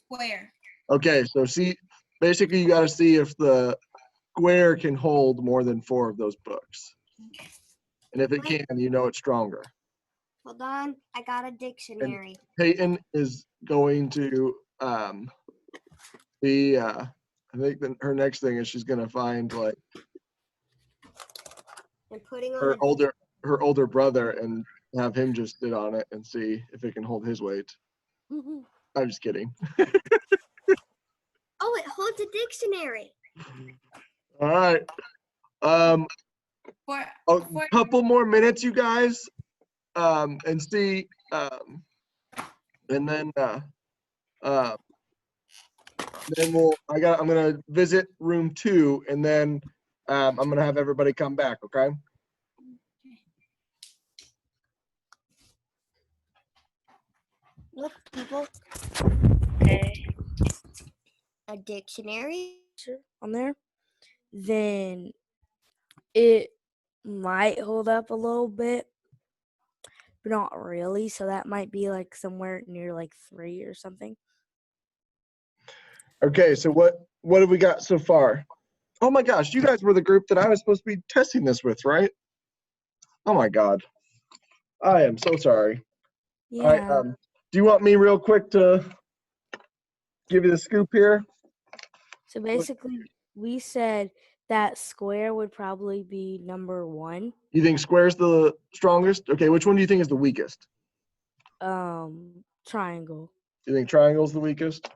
square. Okay. So see, basically you got to see if the square can hold more than 4 of those books. And if it can, you know it's stronger. Hold on. I got a dictionary. Peyton is going to be I think that her next thing is she's gonna find like And putting on her a older brother and have him just sit on it and see if it can hold his weight. I'm just kidding. Oh, it holds a dictionary. All right. For A couple more minutes, you guys, and see, and then I'm gonna visit room 2, and then I'm gonna have everybody come back. Okay. Look, people. A dictionary. On there, then it might hold up a little bit, but not really. So that might be like somewhere near like 3 or something. Okay. So what have we got so far? Oh my gosh, you guys were the group that I was supposed to be testing this with, right? Oh my God. I am so sorry. All right, Yeah. do you want me real quick to give you the scoop here? So basically, we said that square would probably be number 1. You think square's the strongest? Okay, which one do you think is the weakest? Triangle. Do you think triangle's the weakest?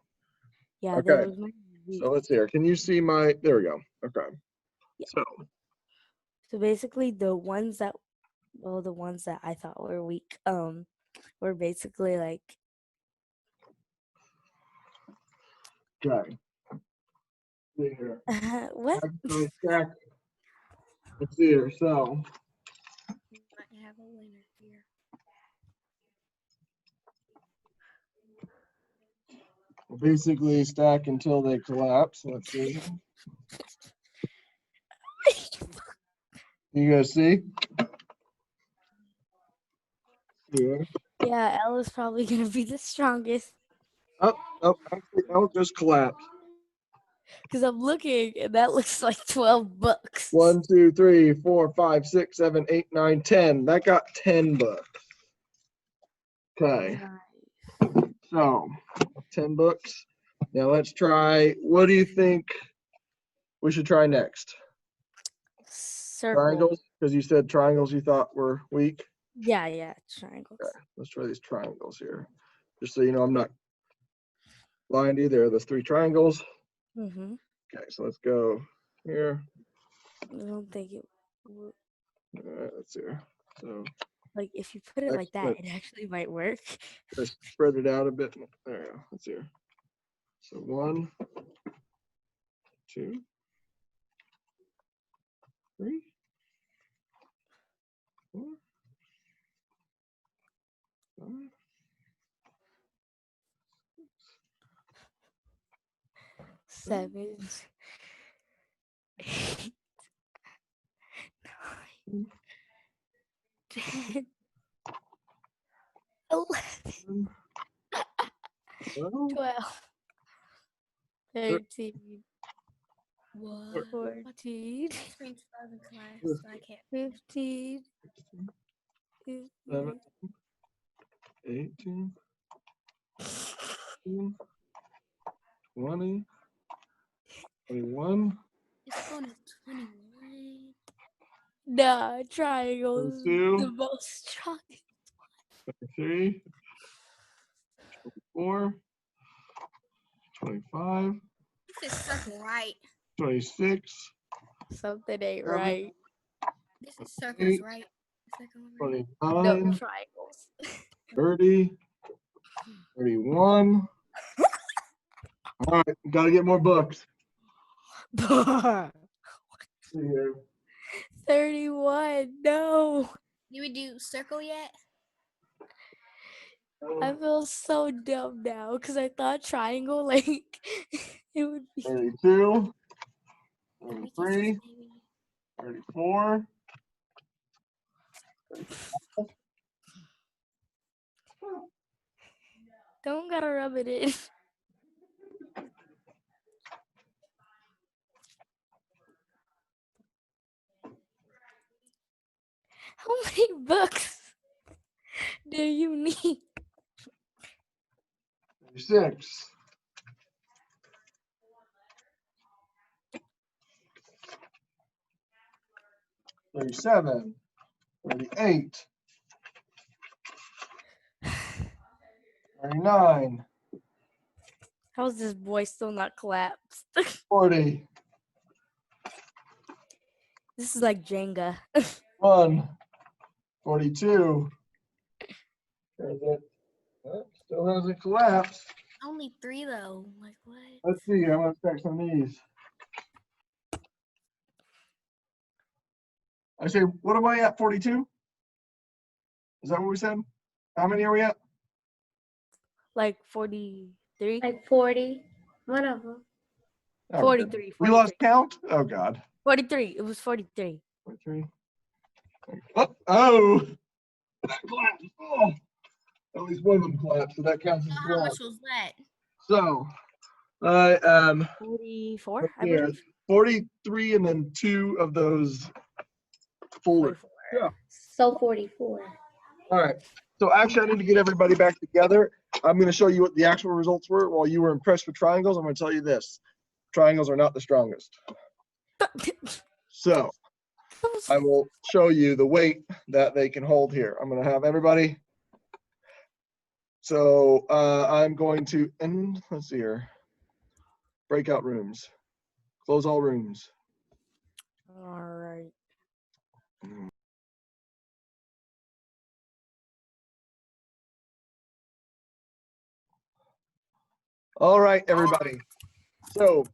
Yeah. Okay. Those might be So let's see here. Can you see my, there we go. Okay. Yeah. So So basically, the ones that I thought were weak, we're basically like Okay. See here. what? So stack. Let's see here. So Might have a winner here. we'll basically stack until they collapse. Let's see. You guys see? Yeah. Yeah, L is probably gonna be the strongest Oh, actually, L just collapsed. because I'm looking and that looks like 12 bucks. 1, 2, 3, 4, 5, 6, 7, 8, 9, 10. That got 10 bucks. Okay, so 10 bucks. Now let's try. What do you think we should try next? Circle. Triangles? Because you said triangles you thought were weak. Yeah, triangles. Okay, let's try these triangles here. Just so you know, I'm not lying to you. There are those 3 triangles. Mm-hmm. Okay, so let's go here. I don't think it would. All right, let's see here. So Like if you put it like that, Excellent. it actually might work. let's spread it out a bit. There we go. Let's see here. So 1, 2, 3, 4, 5, 7, 8, 9, 10, 11, 12, 12, 13, 14, Screen's in class, Yes. so I can't. 15, 17, 18, 19, 20, 21, It's going to 21. Nah, triangles 22, the most strongest. 23, 24, 25, This is circle, right? 26, Something ain't 7, right. This is circles, 8, right? Circle, right? 29, No triangles. 30, 31. All right, gotta get more books. See here. 31. No. Did we do circle yet? I feel so dumb now because I thought triangle like it would be 32, We can 33, just maybe- 34. don't gotta rub it in. How many books do you need? 36. 37, 38, 39, How is this boy still not collapsed? 40, This is like Jenga. 1, 42. There's it. Oh, still hasn't collapsed. Only 3 though. Like what? Let's see. I'm gonna stack some of these. I say, what am I at? 42? Is that what we said? How many are we at? Like 43? Like 40. One of them. Oh, 43. we lost count? Oh, God. 43. It was 43. 43. Oh, that collapsed. Oh, at least one of them collapsed, so that counts as How well. much was that? So, 44, I yeah, believe. 43 and then 2 of those folders. 44. Yeah. So 44. All right. So actually, I need to get everybody back together. I'm going to show you what the actual results were. While you were impressed with triangles, I'm going to tell you this. Triangles are not the strongest. So I will show you the weight that they can hold here. I'm going to have everybody. So I'm going to end, let's see here. Breakout rooms. Close all rooms. All right. All right, everybody. So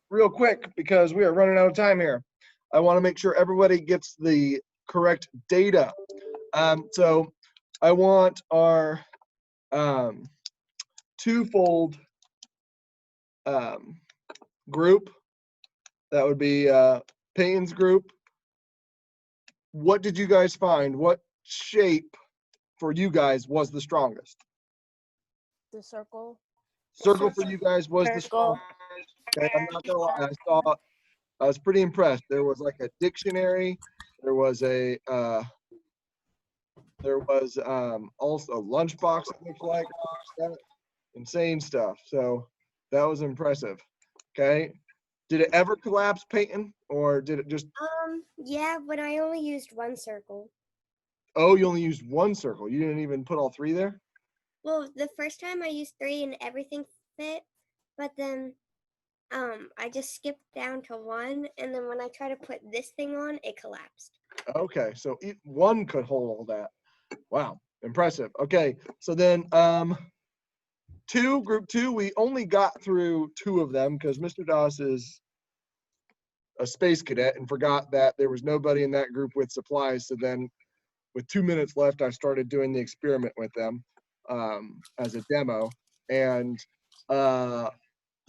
real quick, because we are running out of time here, I want to make sure everybody gets the correct data. So I want our twofold group. That would be Payne's group. What did you guys find? What shape for you guys was the strongest? The circle. Circle for you guys was the Circle. strongest. Okay, I'm not gonna lie, I was pretty impressed. There was like a dictionary, there was also a lunchbox, it looked like. Insane stuff. So that was impressive. Okay. Did it ever collapse, Peyton? Or did it just, Yeah, but I only used one circle. oh, you only used one circle. You didn't even put all three there? Well, the first time I used 3 and everything fit, but then I just skipped down to 1, and then when I tried to put this thing on, it collapsed. Okay, so one could hold all that. Wow, impressive. Okay, so then group two, we only got through 2 of them because Mr. Doss is a space cadet and forgot that there was nobody in that group with supplies. So then with 2 minutes left, I started doing the experiment with them as a demo. And so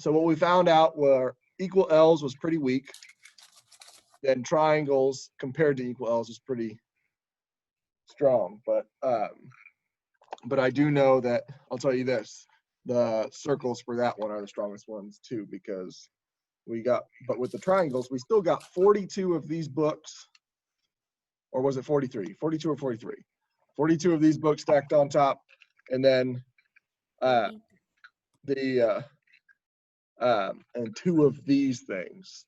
what we found out were equal L's was pretty weak. Then triangles compared to equal L's is pretty strong. But I do know that, I'll tell you this, the circles for that one are the strongest ones too, because but with the triangles, we still got 42 of these books, or was it 43? 42 or 43? 42 of these books stacked on top, and then and 2 of these things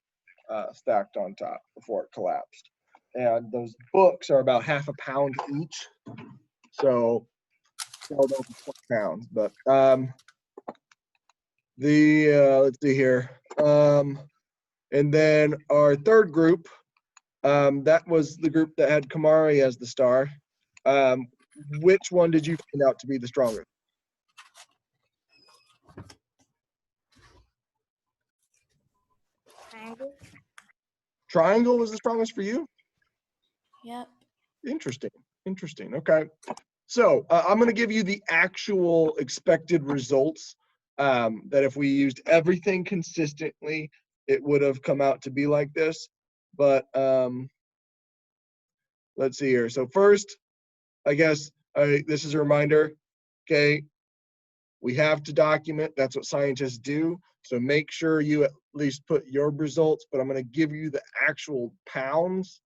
stacked on top before it collapsed. And those books are about half a pound each, so held over 20 pounds. But let's see here. And then our third group, that was the group that had Kamari as the star. Which one did you find out to be the strongest? Triangle. Triangle was the strongest for you? Yep. Interesting. Okay. So I'm going to give you the actual expected results that if we used everything consistently, it would have come out to be like this. But let's see here. So first, I guess this is a reminder. Okay. We have to document. That's what scientists do. So make sure you at least put your results, but I'm going to give you the actual pounds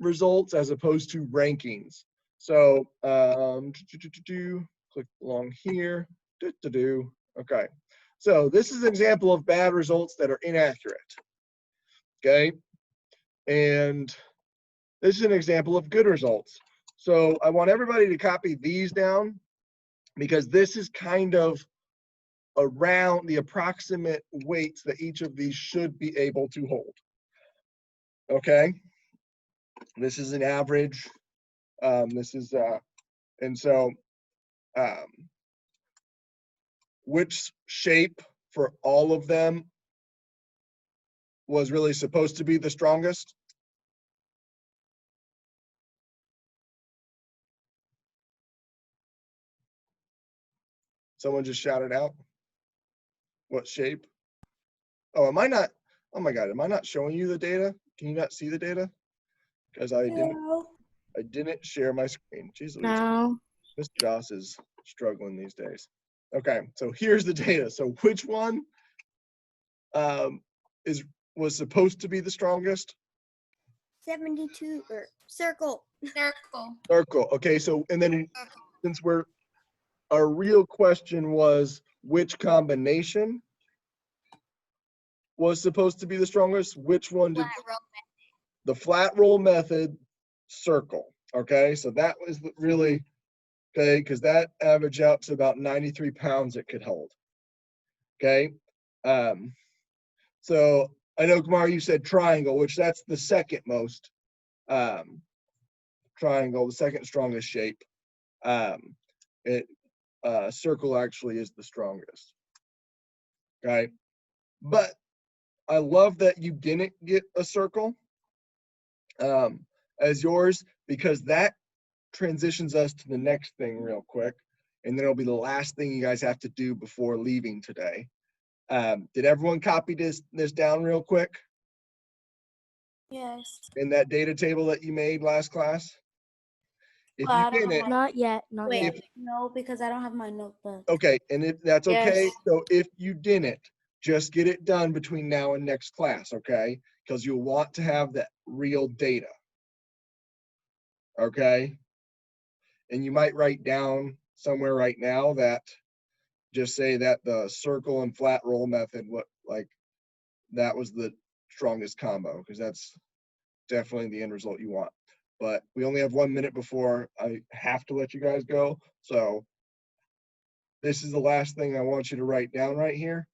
results as opposed to rankings. So click along here. Okay. So this is an example of bad results that are inaccurate. Okay. And this is an example of good results. So I want everybody to copy these down because this is kind of around the approximate weights that each of these should be able to hold. Okay. This is an average. And so which shape for all of them was really supposed to be the strongest? Someone just shouted out. What shape? Oh, am I not? Oh my God, am I not showing you the data? Can you not see the data? Because I didn't share my screen. Jeez Louise. No. Mr. Doss is struggling these days. Okay, so here's the data. So which one was supposed to be the strongest? 72 or circle. Circle. Okay, so and then since our real question was which combination was supposed to be the strongest, which one did the flat roll method? Circle. Okay, so that was really okay, because that averaged out to about 93 pounds it could hold. Okay, so I know, Kumar, you said triangle, which that's the second most triangle, the second strongest shape. Circle actually is the strongest. Okay. But I love that you didn't get a circle as yours, because that transitions us to the next thing real quick. And then it'll be the last thing you guys have to do before leaving today. Did everyone copy this down real quick Yes. in that data table that you made last class? If Well, you I don't didn't, have- Not yet. Not Wait, yet. no, because I don't have my notebook. okay, and if that's okay, Yes. so if you didn't, just get it done between now and next class, okay? Because you'll want to have that real data. Okay? And you might write down somewhere right now that just say that the circle and flat roll method, that was the strongest combo, because that's definitely the end result you want. But we only have 1 minute before I have to let you guys go. So this is the last thing I want you to write down right here.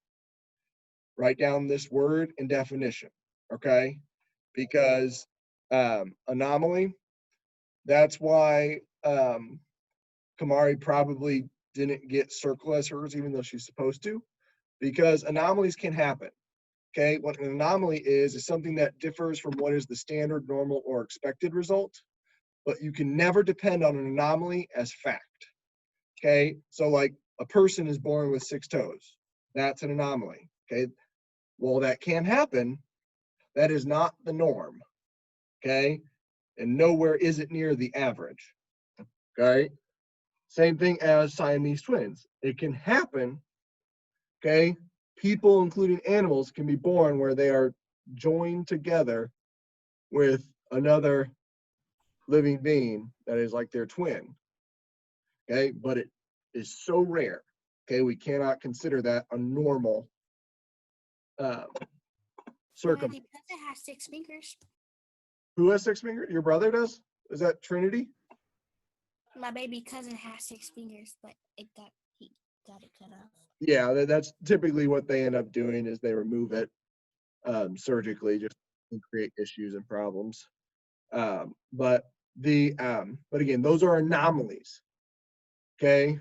Write down this word and definition, okay? Because anomaly, that's why Kamari probably didn't get circle as hers, even though she's supposed to, because anomalies can happen. Okay, what an anomaly is something that differs from what is the standard, normal, or expected result, but you can never depend on an anomaly as fact. Okay, so like a person is born with 6 toes. That's an anomaly. Okay, well, that can happen. That is not the norm. Okay, and nowhere is it near the average. Okay, same thing as Siamese twins. It can happen. Okay, people, including animals, can be born where they are joined together with another living being that is like their twin. Okay, but it is so rare. Okay, we cannot consider that a normal circumstance. Because it has 6 fingers. Who has 6 fingers? Your brother does? Is that Trinity? My baby cousin has 6 fingers, but he got it cut off. Yeah, that's typically what they end up doing, is they remove it surgically, just to create issues and problems. But again, those are anomalies. Okay.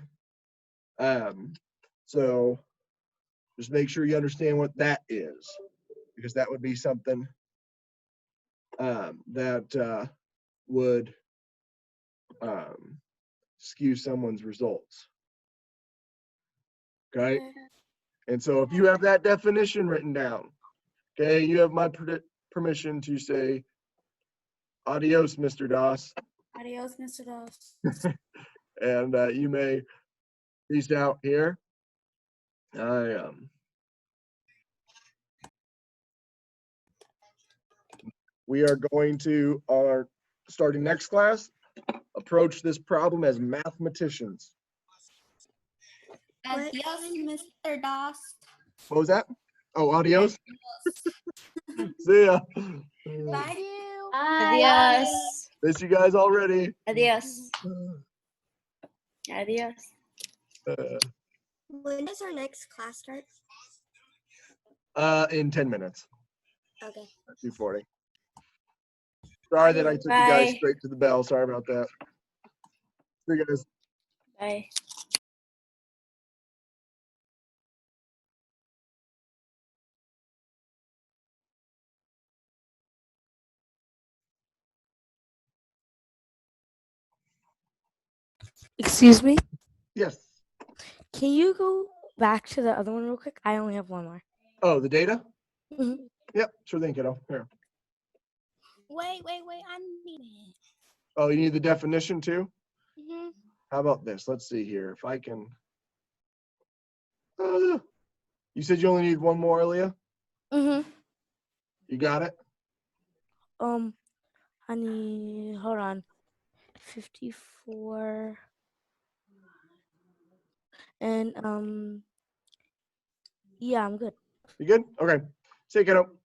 So just make sure you understand what that is, because that would be something that would skew someone's results. Okay. And so if you have that definition written down, okay, you have my permission to say adios, Mr. Doss. Adios, Mr. Doss. And you may peace out here. We are going to, starting next class, approach this problem as mathematicians. Adios, Mr. Doss. What was that? Oh, adios. See ya. Bye. Adios. Miss you guys already. Adios. Adios. When does our next class start? In 10 minutes. Okay. 2:40. Sorry that I took you guys Bye. straight to the bell. Sorry about that. See you guys. Bye. Excuse me. Yes. Can you go back to the other one real quick? I only have one more. Oh, the data? Mhm. Yep, sure thing, kiddo. Here. Wait. I need it. Oh, you need the definition too? Mhm. How about this? Let's see here. If I can. You said you only need one more, Leah? Mm-hmm. You got it? Honey, hold on. 54. And yeah, I'm good. You good? Okay. See you, kiddo.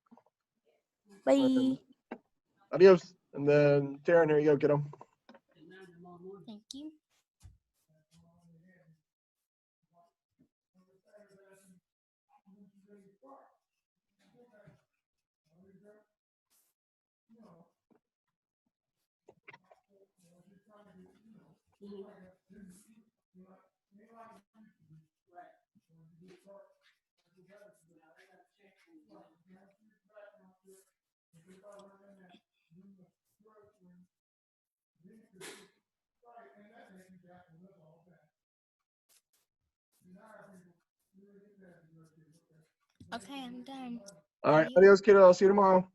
Bye. Adios. And then Taryn, here you go, kiddo. Thank you. Okay, I'm done. All right, Bye. adios, kiddo. I'll see you tomorrow.